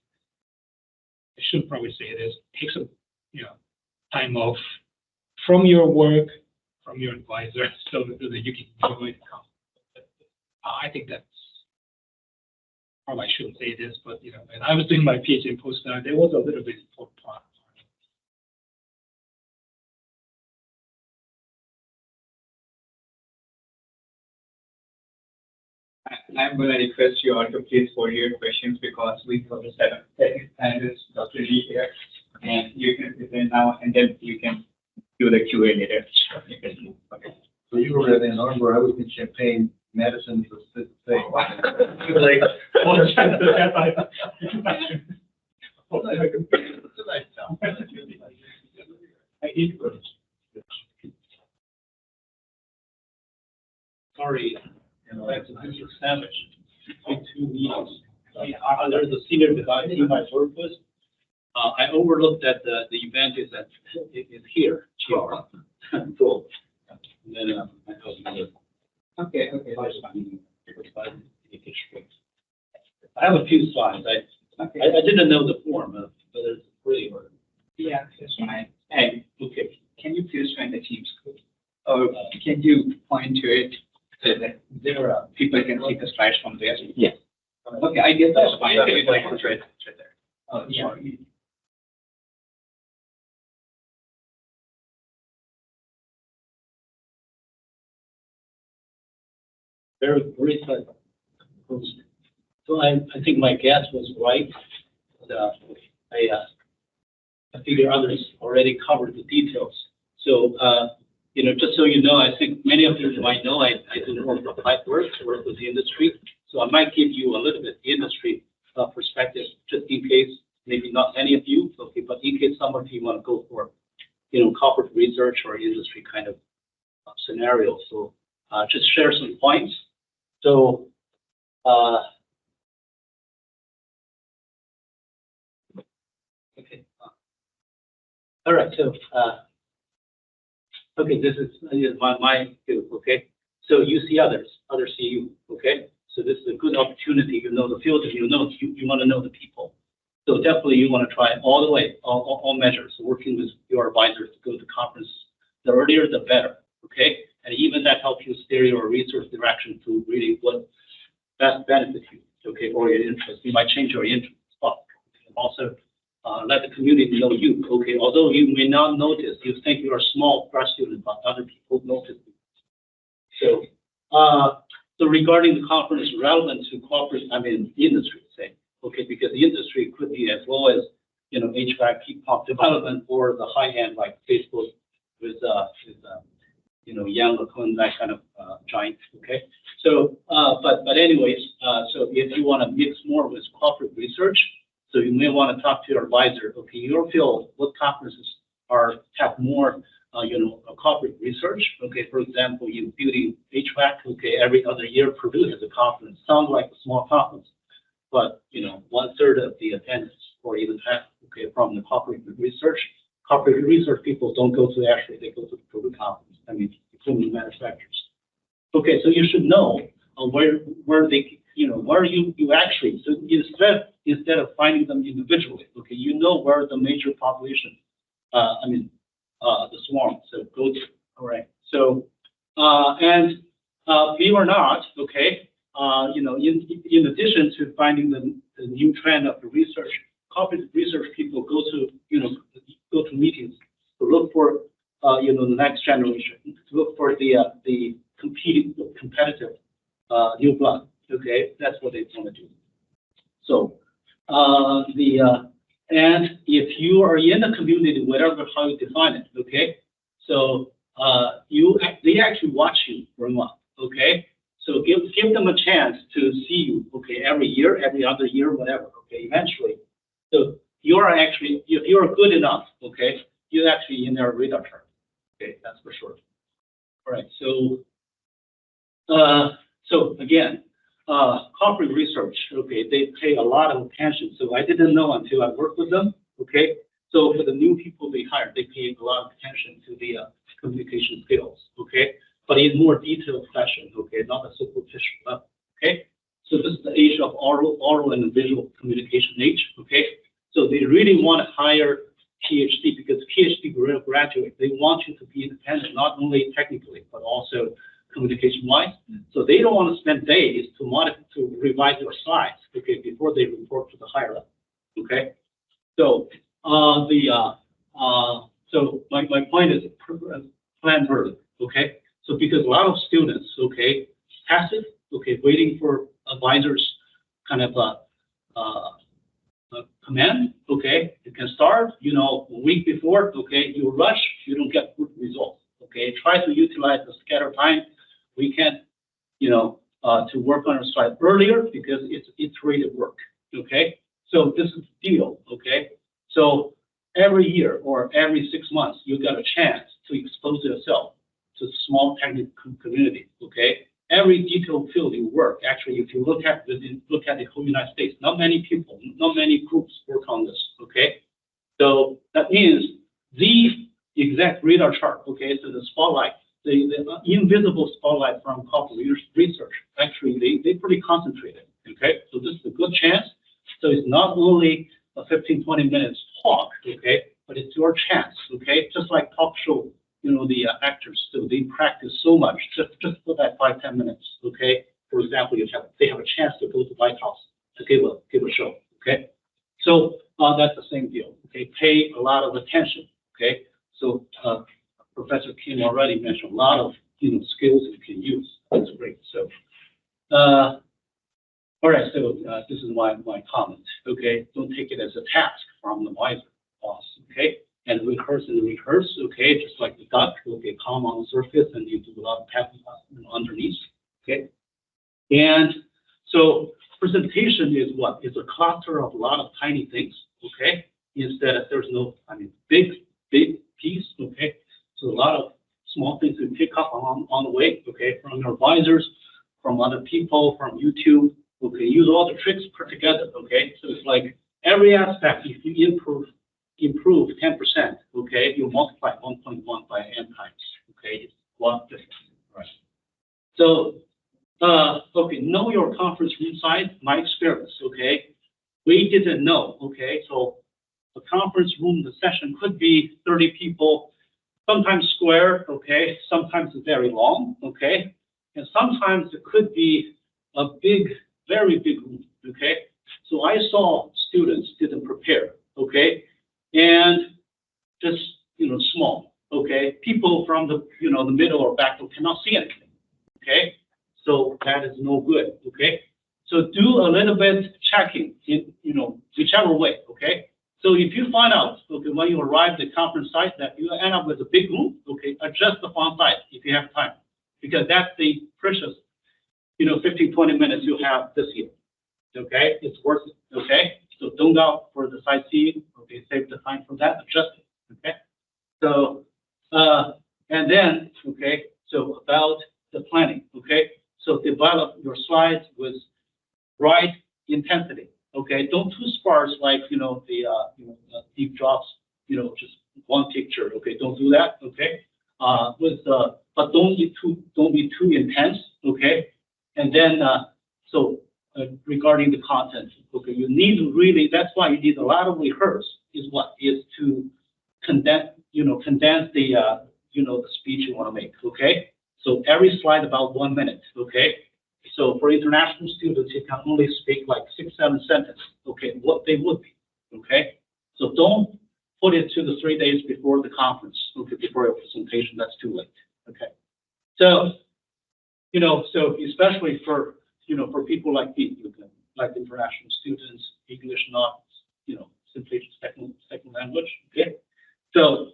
I should probably say this: take some, you know, time off from your work, from your advisor, so that you can enjoy the conference. I think that's probably I shouldn't say this, but you know, when I was doing my PhD postdoc, there was a little bit important part. I'm going to request you all to please hold your questions because we have a set of panelists, Dr. Lee here, and you can present now, and then you can do the QA later. Okay. So you were at Ann Arbor, I was in Champaign, Madison, the same thing. Sorry, that's a good established. 2 meetings. There's a senior design team I work with. I overlooked that the event is here. So, and then I told you. Okay. I have a few slides. I didn't know the form, but it's pretty hard. Yeah, that's fine. And Okay. can you please find the Teams code? Or can you point to it so that people can see the slides from there? Yes. Okay, I guess that's fine. Okay. It's right there. Yeah. Very brief. So I think my guess was right. I figure others already covered the details. So, you know, just so you know, I think many of you might know I do more applied work with the industry. So I might give you a little bit industry perspective, just in case, maybe not any of you, okay, but in case some of you want to go for, you know, corporate research or industry kind of scenario. So just share some points. So, okay. All right. So, okay, this is my view. Okay. So you see others see you. Okay. So this is a good opportunity. You know the field, and you want to know the people. So definitely you want to try all the way, all measures, working with your advisors to go to conference. The earlier, the better. Okay. And even that helps you steer your research direction to really what best benefits you, okay, or your interest. You might change your interest spot. Also, let the community know you, okay, although you may not notice, you think you're a small grad student, but other people notice you. So regarding the conference relevant to corporate, industry, say, okay, because the industry could be as low as, you know, HVAC, heat pump development, or the high end like Facebook with you know, Yang LeCun, that kind of giant, okay? So, but anyways, so if you want to mix more with corporate research, so you may want to talk to your advisor, okay, in your field, what conferences have more, you know, corporate research, okay? For example, you building HVAC, okay, every other year Purdue has a conference, sounds like a small conference, but, you know, 1/3 of the attendance, or even half, okay, from the corporate research. Corporate research people don't go to they go to the Purdue conference. Including manufacturers. Okay, so you should know where they, you know, where you actually, so instead of finding them individually, okay, you know where the major population, the swarm, so go to, all right. So, and believe or not, okay, you know, in addition to finding the new trend of the research, corporate research people go to, you know, go to meetings to look for the next generation, to look for the competitive, new blood. Okay, that's what they want to do. So, and if you are in the community, whatever how you define it, okay, so they actually watch you for a month, okay. So give them a chance to see you, okay, every year, every other year, whatever, okay, eventually. So you are actually, if you are good enough, okay, you're actually in their radar chart, okay, that's for sure. All right, so again, corporate research, okay, they pay a lot of attention. So I didn't know until I worked with them, okay. So for the new people they hire, they pay a lot of attention to the communication skills, okay, but in more detailed fashion, okay, not a superficial level, okay. So this is the age of oral and visual communication age, okay. So they really want to hire PhD because PhD graduate, they want you to be independent, not only technically, but also communication-wise. So they don't want to spend days to revise your slides, okay, before they report to the higher level, okay. So so my point is plan early, okay. So because a lot of students, okay, passive, okay, waiting for advisors kind of command, okay, you can start, a week before, okay, you rush, you don't get good results, okay. Try to utilize the scatter time weekend, to work on a slide earlier because it's iterative work, okay. So this is the deal, okay. So every year or every 6 months, you got a chance to expose yourself to small technical community, okay. Every detailed field you work, actually, if you look at the whole United States, not many people, not many groups work on this, okay. So that means the exact radar chart, okay. So the spotlight, the invisible spotlight from corporate research, actually, they pretty concentrated, okay. So this is a good chance. So it's not only a 15-20 minutes talk, okay, but it's your chance, okay. Just like talk show, the actors, so they practice so much just for that 5-10 minutes, okay. For example, they have a chance to go to White House to give a show, okay. So that's the same deal, okay. Pay a lot of attention, okay. So Professor Kim already mentioned a lot of skills you can use. That's great. So all right. So this is my comment. Okay. Don't take it as a task from the wiser boss. Okay. And rehearse, okay, just like the duck, okay, calm on the surface, and you do a lot of tapping underneath, okay. And so presentation is what? It's a cluster of a lot of tiny things, okay. Instead of there's no, big piece, okay. So a lot of small things you pick up on the way, okay, from your advisors, from other people, from YouTube, okay. Use all the tricks put together, okay. So it's like every aspect, if you improve 10%, okay, you multiply 1.1 by n times, okay, it's 150, right? So, okay, know your conference room size. My experience, okay, we didn't know, okay, so the conference room, the session could be 30 people, sometimes square, okay, sometimes very long, okay, and sometimes it could be a big, very big room, okay. So I saw students didn't prepare, okay. And just, small, okay? People from the, the middle or back cannot see anything, okay? So that is no good, okay? So do a little bit checking in, whichever way, okay? So if you find out, okay, when you arrive at the conference site that you end up with a big room, okay, adjust the font size if you have time, because that's the precious, 15-20 minutes you have this year, okay? It's worth it, okay? So don't go for the sightseeing, okay, save the time for that, adjust it, okay? So, and then, okay, so about the planning, okay? So develop your slides with right intensity, okay? Don't too sparse like, Steve Jobs, just one picture, okay? Don't do that, okay? But don't be too intense, okay? And then, regarding the content, okay, you need to really, that's why you need a lot of rehearse, is to condense the, the speech you want to make, okay? So every slide about 1 minute, okay? So for international students, you can only speak like 6-7 sentences, okay, what they would be, okay? So don't put it to the 3 days before the conference, okay, before your presentation, that's too late, okay? So, so especially for, for people like me, like international students, English not, simply second language, okay? So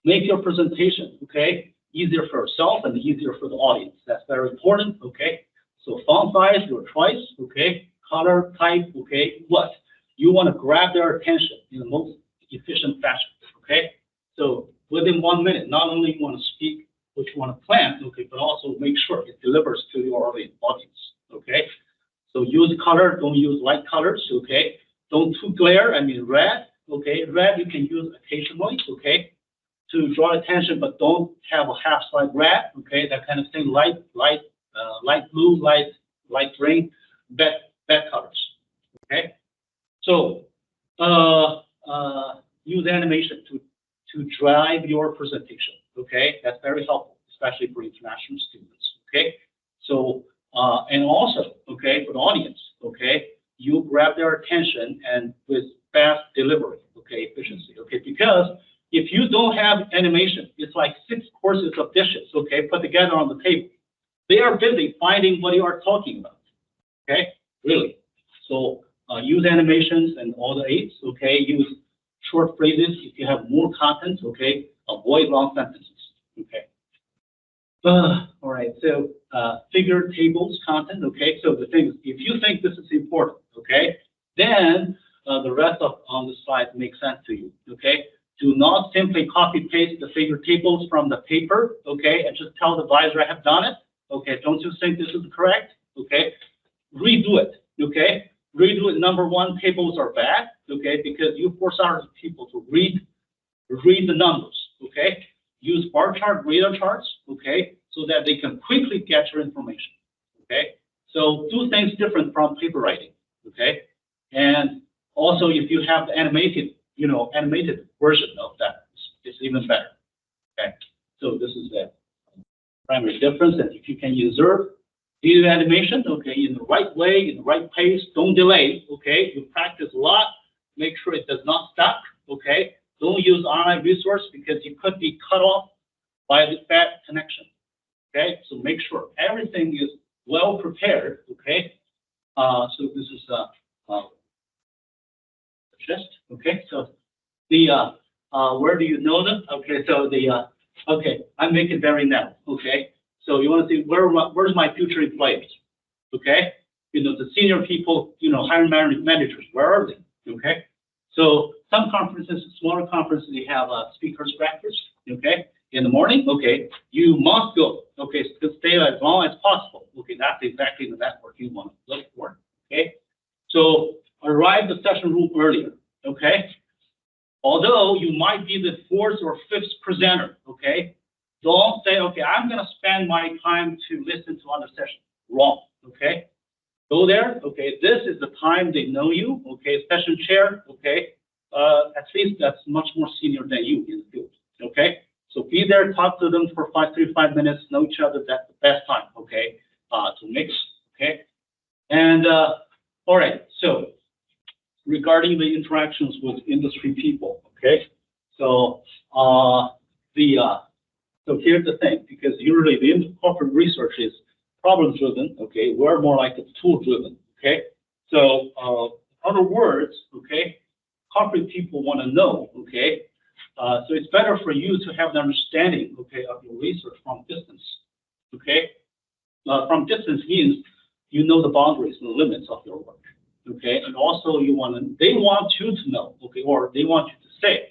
make your presentation, okay, easier for yourself and easier for the audience. That's very important, okay? So font size, your choice, okay? Color type, okay? What? You want to grab their attention in the most efficient fashion, okay? So within 1 minute, not only you want to speak what you want to plan, okay, but also make sure it delivers to your audience, okay? So use color, don't use light colors, okay? Don't too glare, red, okay? Red you can use occasionally, okay? To draw attention, but don't have a half slide red, okay? That kind of thing, light blue, light green, bad colors, okay? So use animation to drive your presentation, okay? That's very helpful, especially for international students, okay? So, and also, okay, for the audience, okay, you grab their attention and with fast delivery, okay, efficiency, okay? Because if you don't have animation, it's like 6 courses of dishes, okay, put together on the table. They are busy finding what you are talking about, okay? Really. So use animations and all the aids, okay? Use short phrases if you have more content, okay? Avoid long sentences, okay? All right, so figure tables content, okay? So the thing is, if you think this is important, okay, then the rest of on the slide makes sense to you, okay? Do not simply copy paste the figure tables from the paper, okay, and just tell the advisor I have done it, okay? Don't you think this is correct, okay? Redo it, okay? Redo it. Number one, tables are bad, okay, because you force our people to read the numbers, okay? Use bar chart, radar charts, okay, so that they can quickly get your information, okay? So do things different from paper writing, okay? And also, if you have the animated version of that, it's even better, okay? So this is the primary difference, and if you can observe video animation, okay, in the right way, in the right pace, don't delay, okay? You practice a lot, make sure it does not stop, okay? Don't use online resource because you could be cut off by the bad connection, okay? So make sure everything is well prepared, okay? So this is just, okay? So the, where do you know them? Okay, so the, okay, I make it very narrow, okay? So you want to see where's my future employers, okay? The senior people, hiring managers, where are they, okay? So some conferences, smaller conferences, they have a speaker's breakfast, okay? In the morning, okay, you must go, okay, to stay as long as possible, okay? That's exactly the network you want to look for, okay? So arrive the session room earlier, okay? Although you might be the 4th or 5th presenter, okay? Don't say, okay, I'm going to spend my time to listen to other sessions. Wrong, okay? Go there, okay? This is the time they know you, okay? Session chair, okay? At least that's much more senior than you in the field, okay? So be there, talk to them for 3 to 5 minutes, know each other. That's the best time, okay? To mix, okay? And all right, so regarding the interactions with industry people, okay? So so here's the thing, because usually the corporate research is problem-driven, okay? We're more like it's tool-driven, okay? So in other words, okay, corporate people want to know, okay? So it's better for you to have an understanding, okay, of your research from distance, okay? From distance means you know the boundaries and the limits of your work, okay? And also they want you to know, okay, or they want you to say,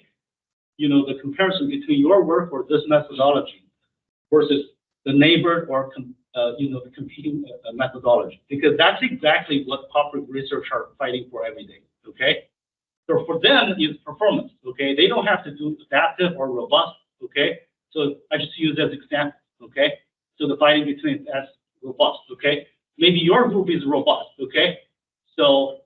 the comparison between your work or this methodology versus the neighbor or the competing methodology, because that's exactly what corporate research are fighting for every day, okay? So for them, it's performance, okay? They don't have to do adaptive or robust, okay? So I just use as example, okay? So the fighting between that's robust, okay? Maybe your group is robust, okay? So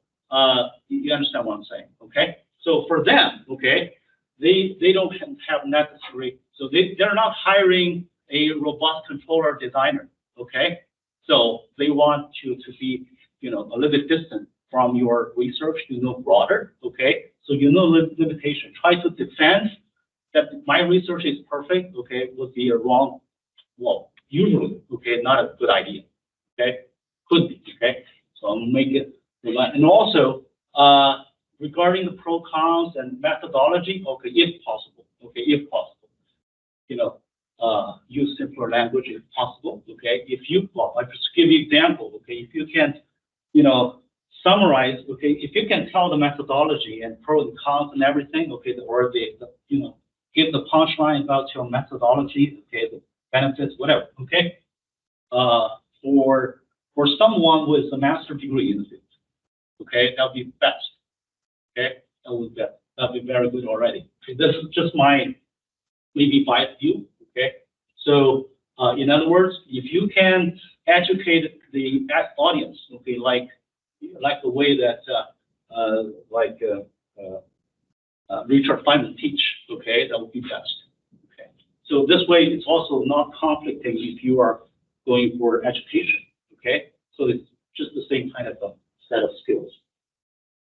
you understand what I'm saying, okay? So for them, okay, they don't have necessary, so they're not hiring a robust controller designer, okay? So they want you to be, a little bit distant from your research, you know broader, okay? So you know limitation. Try to defend that my research is perfect, okay, would be a wrong, well, usually, okay, not a good idea, okay? Could be, okay? So I'm gonna make it, and also, regarding the pro cons and methodology, okay, if possible, you know, use simpler language if possible, okay? If you, well, I just give you example, okay? If you can, you know, summarize, okay, if you can tell the methodology and pros and cons and everything, okay, or the you know, give the punchline about your methodology, okay, the benefits, whatever, okay? For someone with a master's degree in the field, okay, that'll be best, okay? That'll be very good already. Okay, this is just my maybe biased view, okay? So, in other words, if you can educate the audience, okay, like the way that Richard Feynman teach, okay, that would be best. Okay, so this way it's also not conflicting if you are going for education. Okay, so it's just the same kind of a set of skills.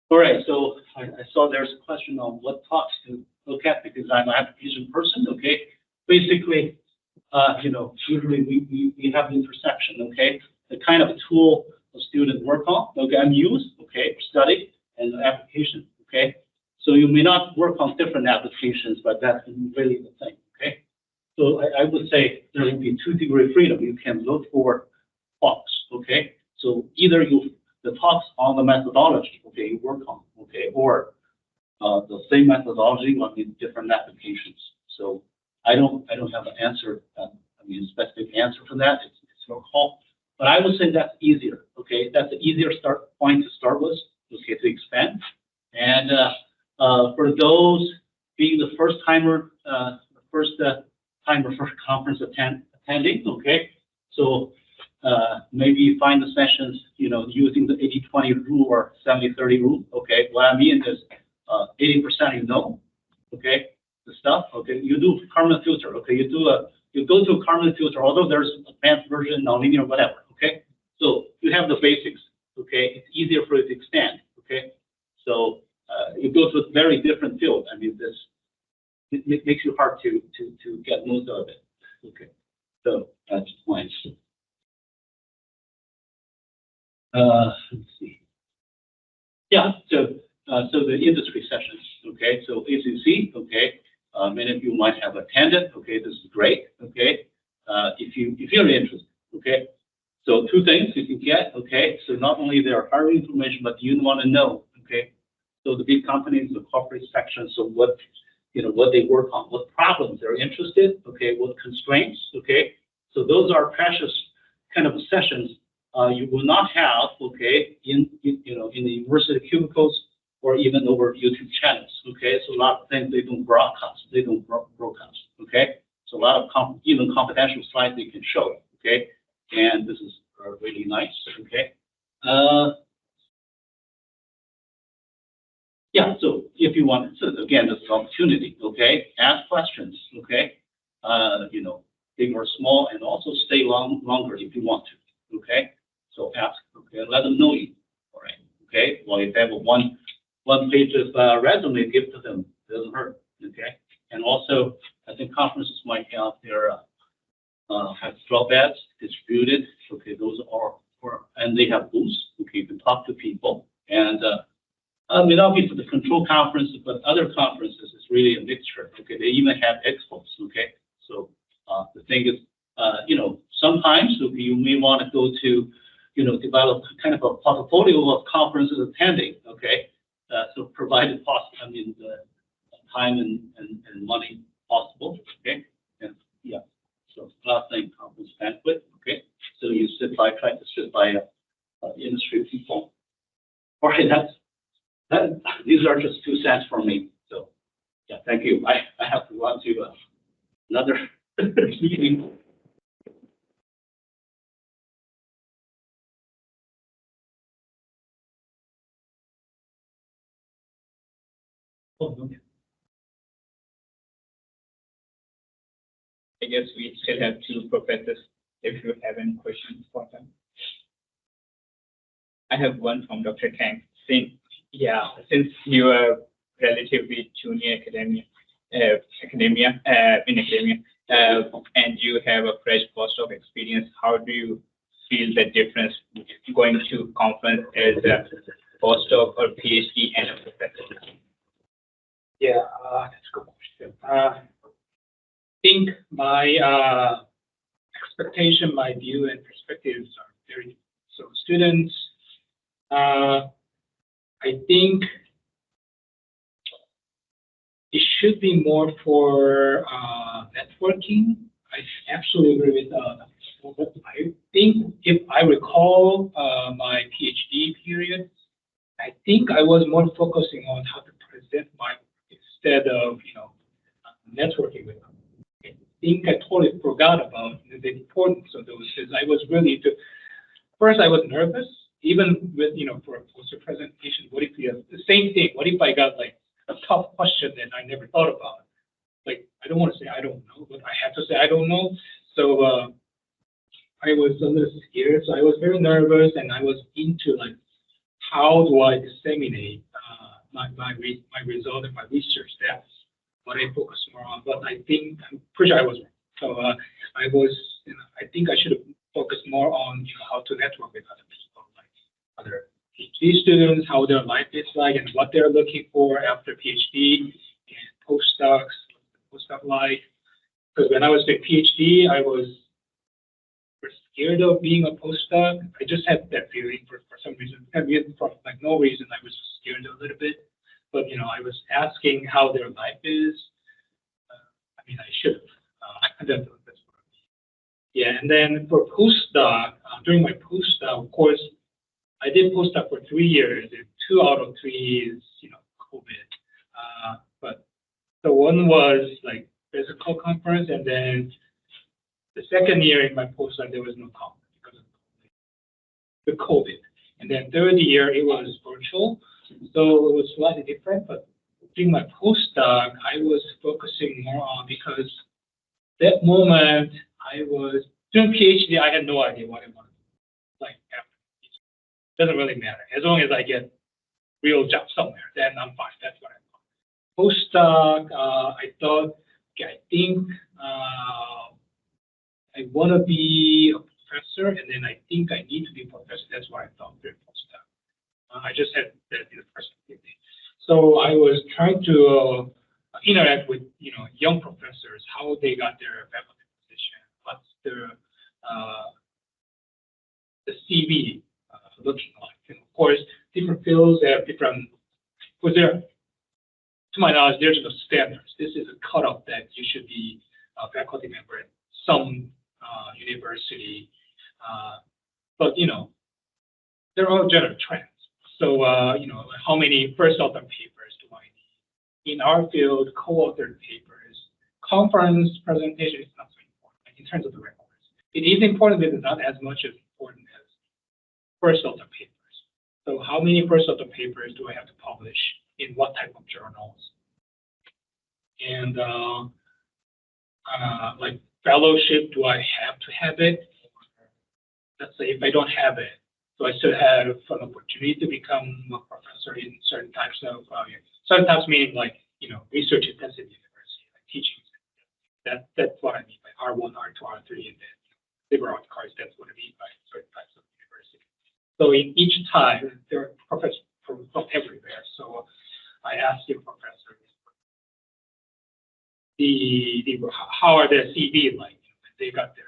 All right, so I saw there's a question on what talks to look at because I'm an application person. Okay, basically, you know, usually we have intersection. Okay, the kind of tool a student work on, okay, and use, okay, study and application, okay. So you may not work on different applications, but that's really the thing, okay. So I would say there will be 2-degree freedom. You can look for talks, okay. So either the talks on the methodology, okay, you work on, okay, or the same methodology on the different applications. So I don't have an answer, specific answer for that. It's your call. But I would say that's easier, okay? That's an easier point to start with, okay, to expand. And for those being the first timer for conference attending, okay? So maybe you find the sessions, you know, using the 80-20 rule or 70-30 rule, okay? What I mean is 80% you know, okay? The stuff, okay? You do Kalman filter, okay? You go to a Kalman filter, although there's advanced version, nonlinear, whatever, okay? So you have the basics, okay? It's easier for you to expand, okay? So you go to a very different field. I mean, it makes it hard to get most of it, okay? So that's points. Let's see. Yeah, so the industry sessions, okay? So ACC, okay? Many of you might have attended, okay? This is great, okay? If you're interested, okay? So 2 things you can get, okay? So not only their hiring information, but you want to know, okay? So the big companies, the corporate section, so what they work on, what problems they're interested, okay? What constraints, okay? So those are precious kind of sessions you will not have, okay? In the university cubicles or even over YouTube channels, okay? So a lot of things they don't broadcast, okay? So a lot of even confidential slides they can show, okay? And this is really nice, okay? Yeah, so if you want, so again, this is opportunity, okay? Ask questions, okay? You know, big or small, and also stay longer if you want to, okay? So ask, okay? Let them know you, all right? Okay? Well, if they have a one page of resume, give to them. It doesn't hurt, okay? And also, I think conferences might have their have straw beds distributed. Okay, those are and they have booths. Okay, you can talk to people. And may not be for the control conference, but other conferences is really a mixture. Okay, they even have expos. Okay, so the thing is, you know, sometimes you may want to go to, you know, develop kind of a portfolio of conferences attending. Okay, so provided possible, the time and money possible. Okay, and yeah. So last thing, conference banquet, okay? So you try to sit by industry people. All right, these are just 2 cents from me. So yeah, thank you. I have to run to another meeting. Oh, okay. I guess we still have 2 professors if you have any questions for them. I have one from Dr. Kang. since you are relatively junior and you have a fresh postdoc experience, how do you feel the difference going to conference as a postdoc or PhD and a professor? Yeah, that's a good question. I think my expectation, my view, and perspectives are very different. So students, I think it should be more for networking. I absolutely agree with I think if I recall my PhD period, I think I was more focusing on how to present my work instead of networking with them. I think I totally forgot about the importance of those because I was really first I was nervous, even with for a poster presentation. What if the same thing? What if I got like a tough question that I never thought about? Like I don't want to say I don't know, but I have to say I don't know. So I was a little scared. So I was very nervous, and I was into like how do I disseminate my result and my research? That's what I focus more on. But I'm pretty sure I was wrong. So I think I should have focused more on how to network with other people, like other PhD students, how their life is like, and what they're looking for after PhD, and postdocs, postdoc life. Because when I was doing PhD, I was scared of being a postdoc. I just had that feeling for some reason. For like no reason, I was just scared a little bit. But I was asking how their life is. I should have. That's what I mean. Yeah, and then for postdoc, during my postdoc, of course, I did postdoc for 3 years. And 2 out of 3 is COVID. But the one was like physical conference, and then the second year in my postdoc there was no conference because of the COVID. And then third year it was virtual, so it was slightly different. But during my postdoc, I was focusing more on because that moment I was doing PhD. I had no idea what I wanted to do. Like after PhD. Doesn't really matter as long as I get real job somewhere. Then I'm fine. That's what I thought. Postdoc, I thought, okay, I think I want to be a professor, and then I think I need to be a professor. That's what I thought during postdoc. I just had that in the first thing. So I was trying to interact with young professors, how they got their faculty position, what's their the CV looking like. And of course, different fields have different. Was there, to my knowledge, there's no standards. This is a cutoff that you should be a faculty member at some university, but there are general trends. So how many first author papers do I need? In our field, co-authored papers, conference presentation is not so important in terms of the records. It is important, but it's not as much as important as first author papers. So how many first author papers do I have to publish in what type of journals? And like fellowship, do I have to have it? Let's say if I don't have it, do I still have an opportunity to become a professor in certain types of meaning like research intensive university, like teaching. That's what I mean by R1, R2, R3, and then liberal arts cards. That's what I mean by certain types of university. So in each time, there are professors from everywhere. So I asked your professor, how are their CV like? They got their,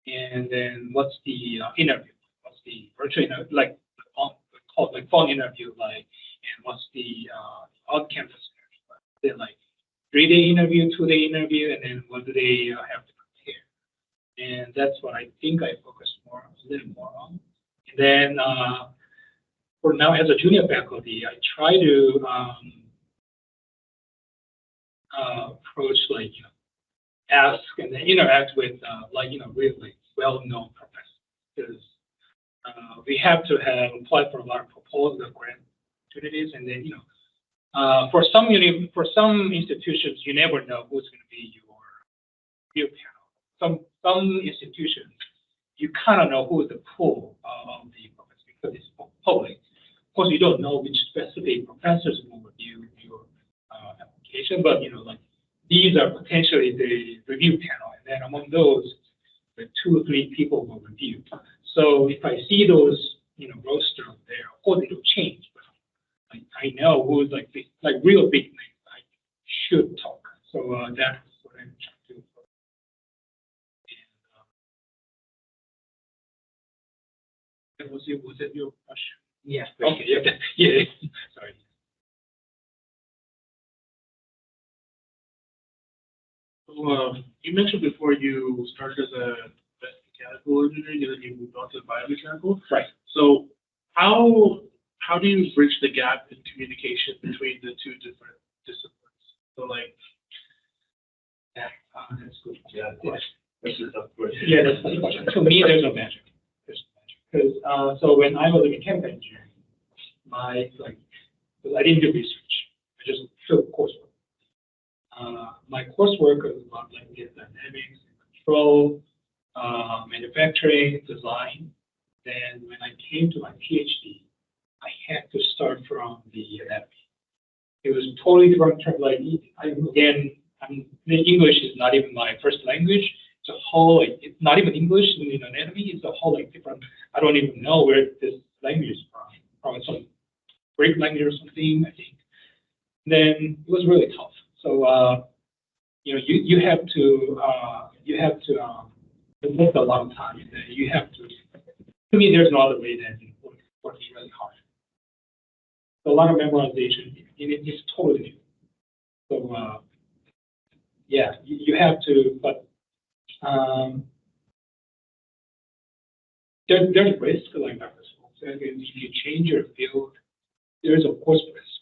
and then what's the interview? What's the virtual interview like? Called like phone interview like? And what's the on-campus interview? They're like 3-day interview, 2-day interview, and then what do they have to prepare? And that's what I think I focus a little more on. And then for now, as a junior faculty, I try to approach like ask and then interact with really well-known professors, because we have to have applied for a lot of proposal grant opportunities, and then for some institutions you never know who's going to be your panel. Some institutions you kind of know who is the pool of the professors because it's course, you don't know which specific professors will review your application, but like these are potentially the review panel, and then among those, the 2 or 3 people will review. So if I see those, roster there, of course it'll change, but I know who's like real big names I should talk. So that's what I'm trying to do. And, was it your question? Yeah. Okay. Yeah. Yeah. Sorry. So, you mentioned before you started as a mechanical engineer, then you moved on to biomechanical. Right. So how do you bridge the gap in communication between the 2 different disciplines? So like, That's good. Yeah, that's a tough question. Yeah, that's the question. To me, there's no magic. There's no magic. Because so when I was a mechanical engineer, because I didn't do research, I just took coursework. My coursework was about like dynamics, control, manufacturing, design. Then when I came to my PhD, I had to start from the anatomy. It was totally different. The English is not even my first language. It's a whole, it's not even English in anatomy. It's a whole different. I don't even know where this language is from. Probably some Greek language or something, I think. Then it was really tough. So you have to invest a lot of time in there. You have to. To me, there's no other way than working really hard. So a lot of memorization, and it's totally new. So yeah, you have to, but there's risk, like Dr. Small said. If you change your field, there is of course risk,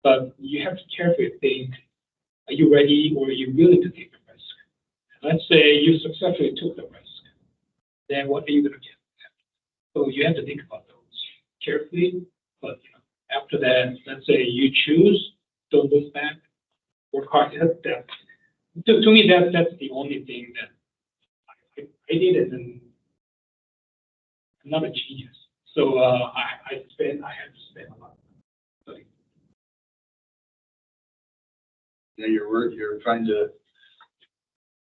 but you have to carefully think: are you ready, or are you willing to take the risk? Let's say you successfully took the risk, then what are you going to get? So you have to think about those carefully. But after that, let's say you choose, don't look back, work hard. To me, that's the only thing that I did it, and I'm not a genius. So I had to spend a lot of time studying. Yeah, you're trying to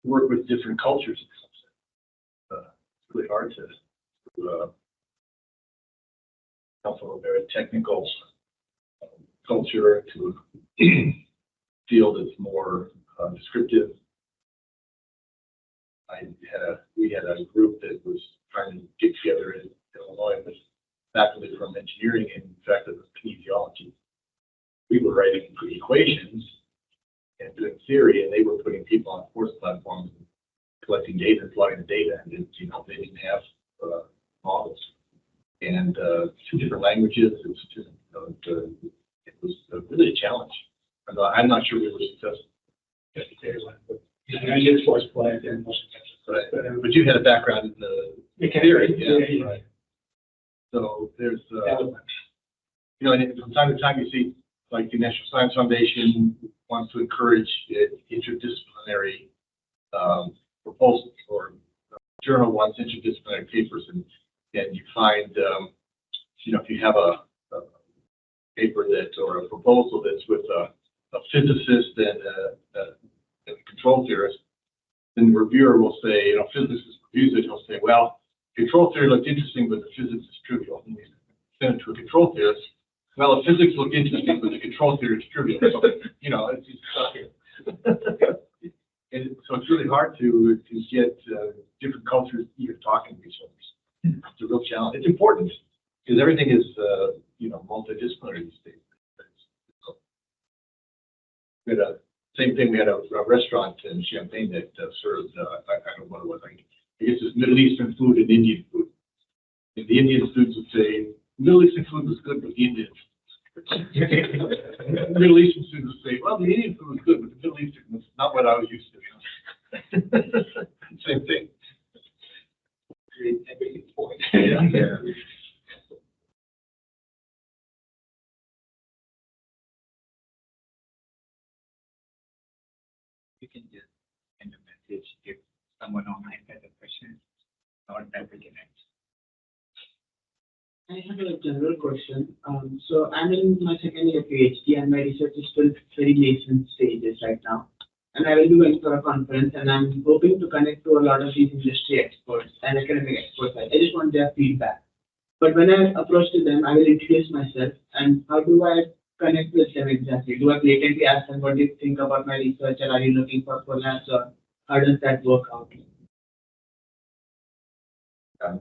work with different cultures. It's really hard to come from a very technical culture to a field that's more descriptive. We had a group that was trying to get together in Illinois with faculty from engineering and in fact of kinesiology. We were writing equations and doing theory, and they were putting people on course platforms and collecting data, plotting the data, and they didn't have models. And 2 different languages. It was just, it was really a challenge. I'm not sure we were successful. I did force play and Right. But you had a background in the theory, yeah. Right. So there's, and from time to time you see, like the National Science Foundation wants to encourage interdisciplinary proposals, or journal wants interdisciplinary papers, and you find, if you have a paper or a proposal that's with a physicist and a control theorist, then the reviewer will say, physicist reviews it, he'll say, well, control theory looked interesting, but the physics is trivial. And we send it to a control theorist. Well, the physics looked interesting, but the control theory is trivial. So, it's and so it's really hard to get different cultures even talking to each other. It's a real challenge. It's important because everything is, multidisciplinary these days. We had same thing. We had a restaurant in Champaign that served, I don't know what it was. I guess it's Middle Eastern food and Indian food. And the Indian students would say, Middle Eastern food was good, but the Indian Middle Eastern students would say, well, the Indian food was good, but the Middle Eastern was not what I was used to. Same thing. Great point. Yeah. You can just send a message if someone online has a question, or that we can answer. I have a general question. So I'm in my second year PhD and my research is still very nascent stages right now. And I will be going for a conference and I'm hoping to connect to a lot of these industry experts and academic experts. I just want their feedback. But when I approach to them, I will introduce myself and how do I connect with them exactly? Do I blatantly ask them what do you think about my research and are you looking for collabs or how does that work out?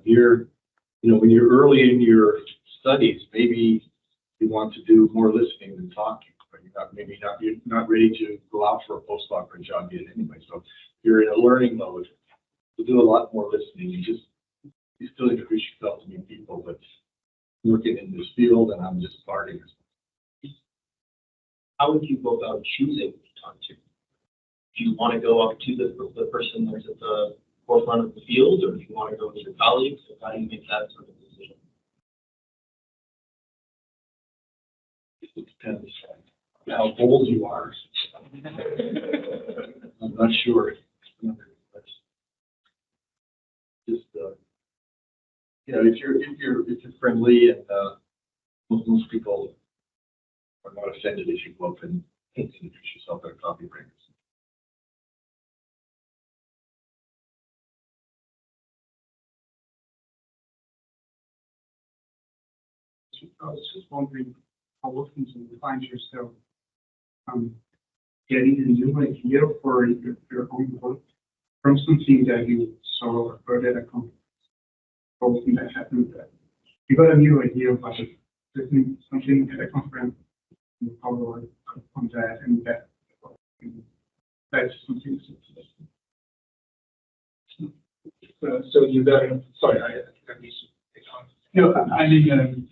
You're, when you're early in your studies, maybe you want to do more listening than talking, but you're not ready to go out for a postdoc or a job yet anyway. So you're in a learning mode. You'll do a lot more listening. You still introduce yourself to new people, but working in this field and I'm just starting. How would you go about choosing who to talk to? Do you want to go up to the person that's at the forefront of the field, or do you want to go to your colleagues? Or how do you make that sort of decision? It depends how bold you are. I'm not sure. Just if you're friendly and most people are not offended if you go up and introduce yourself at a coffee break. I was just wondering how often do you find yourself getting a new idea for your own work from something that you saw or heard at a conference? How often that happens that you got a new idea about something at a conference and you follow up on that and that's something. So you got sorry, I need to take on. No, I mean,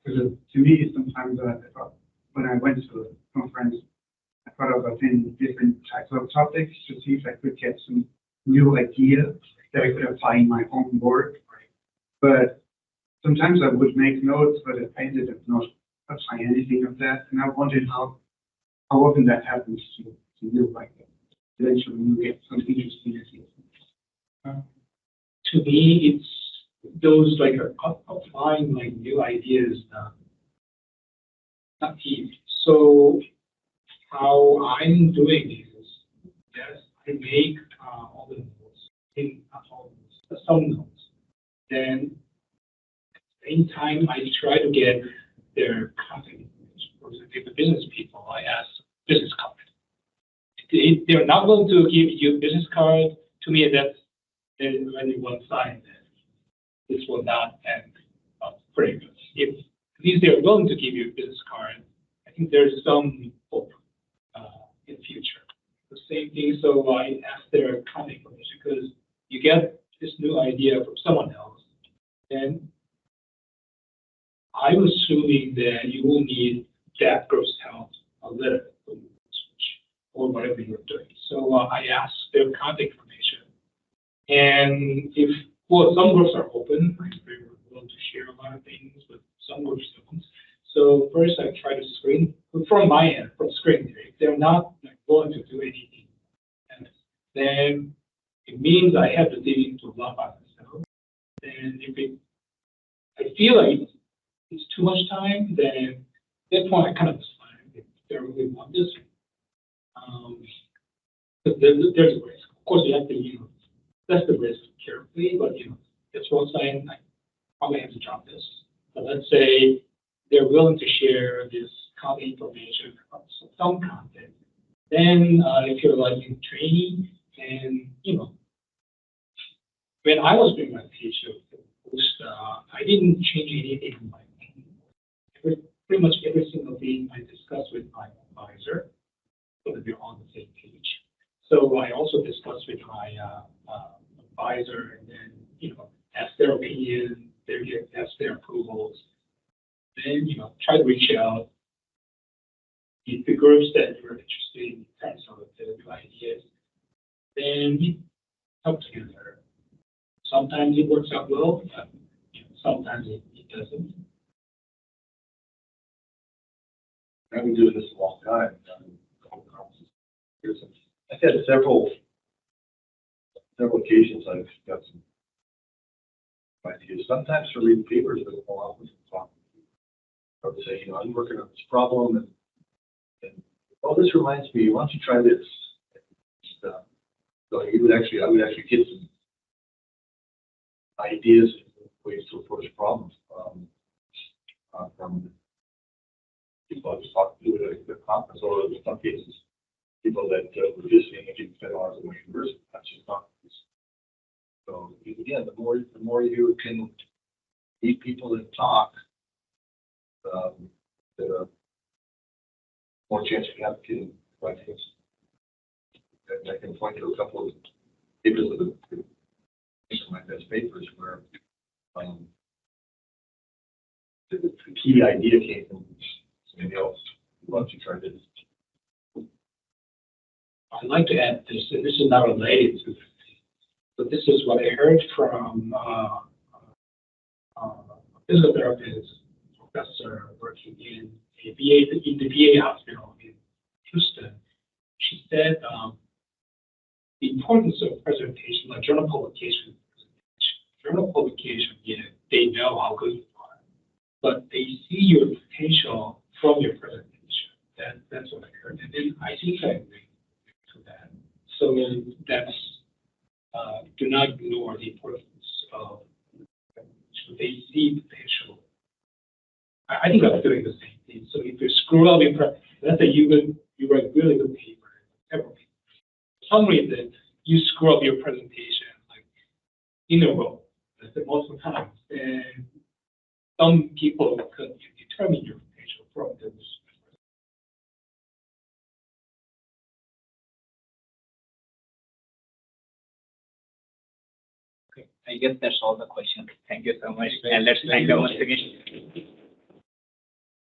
because to me, sometimes I thought when I went to a conference, I thought about attending different types of topics to see if I could get some new ideas that I could apply in my own work. But sometimes I would make notes, but I ended up not applying anything of that. And I wondered how often that happens to you, like eventually you get some interesting ideas. To me, it's those like applying like new ideas, not easy. So how I'm doing is, yes, I make all the notes, some notes. Then at the same time, I try to get their contact information. For example, if the business people, I ask business card. If they're not going to give you business card, to me that's already one sign that this will not end pretty good. If at least they're willing to give you a business card, I think there's some hope in the future. The same thing, so I ask their contact information because you get this new idea from someone else, and I'm assuming that you will need that gross help a little bit or whatever you're doing. So I ask their contact information, and if some groups are open, I'm very willing to share a lot of things, but some groups don't. So first I try to screen from my end, from screening. If they're not willing to do anything, and then it means I have to dig into a lot by myself. And if I feel like it's too much time, then at that point I kind of decide if they really want this. But there's a risk. Of course, you have to, that's the risk carefully, but that's one sign I probably have to drop this. But let's say they're willing to share this contact information, some content. Then if you're like in training and when I was doing my PhD, I didn't change anything in my pretty much every single thing I discussed with my advisor, so that we're on the same page. So I also discussed with my advisor, and then ask their opinion, ask their approvals. Then try to reach out to the groups that you're interested in terms of the new ideas. Then we talk together. Sometimes it works out well, but sometimes it doesn't. I've been doing this a long time. I've had several occasions I've got some ideas. Sometimes to read papers that will allow them to talk. I would say, I'm working on this problem and oh, this reminds me, why don't you try this? And, so I would actually get some ideas and ways to approach problems from people I was talking to at the conference, or in some cases, people that were visiting and didn't spend hours at the university, not just conferences. So again, the more you can meet people and talk, the more chance you have to find things. And I can point to a couple of papers that are my best papers where the key idea came from somebody else. Why don't you try this? I'd like to add this, and this is not related to this, but this is what I heard from a physical therapist professor working in the VA hospital in Houston. She said the importance of presentation, like journal publication. Journal publication, they know how good you are, but they see your potential from your presentation. That's what I heard, and then I think I agree to that. So that's do not ignore the importance of. So they see potential. I think I'm doing the same thing. So if you screw up in let's say you write really good paper, for some reason you screw up your presentation like in a row, let's say multiple times, and some people could determine your potential from this. Okay, I guess that's all the questions. Thank you so much, and let's thank you once again.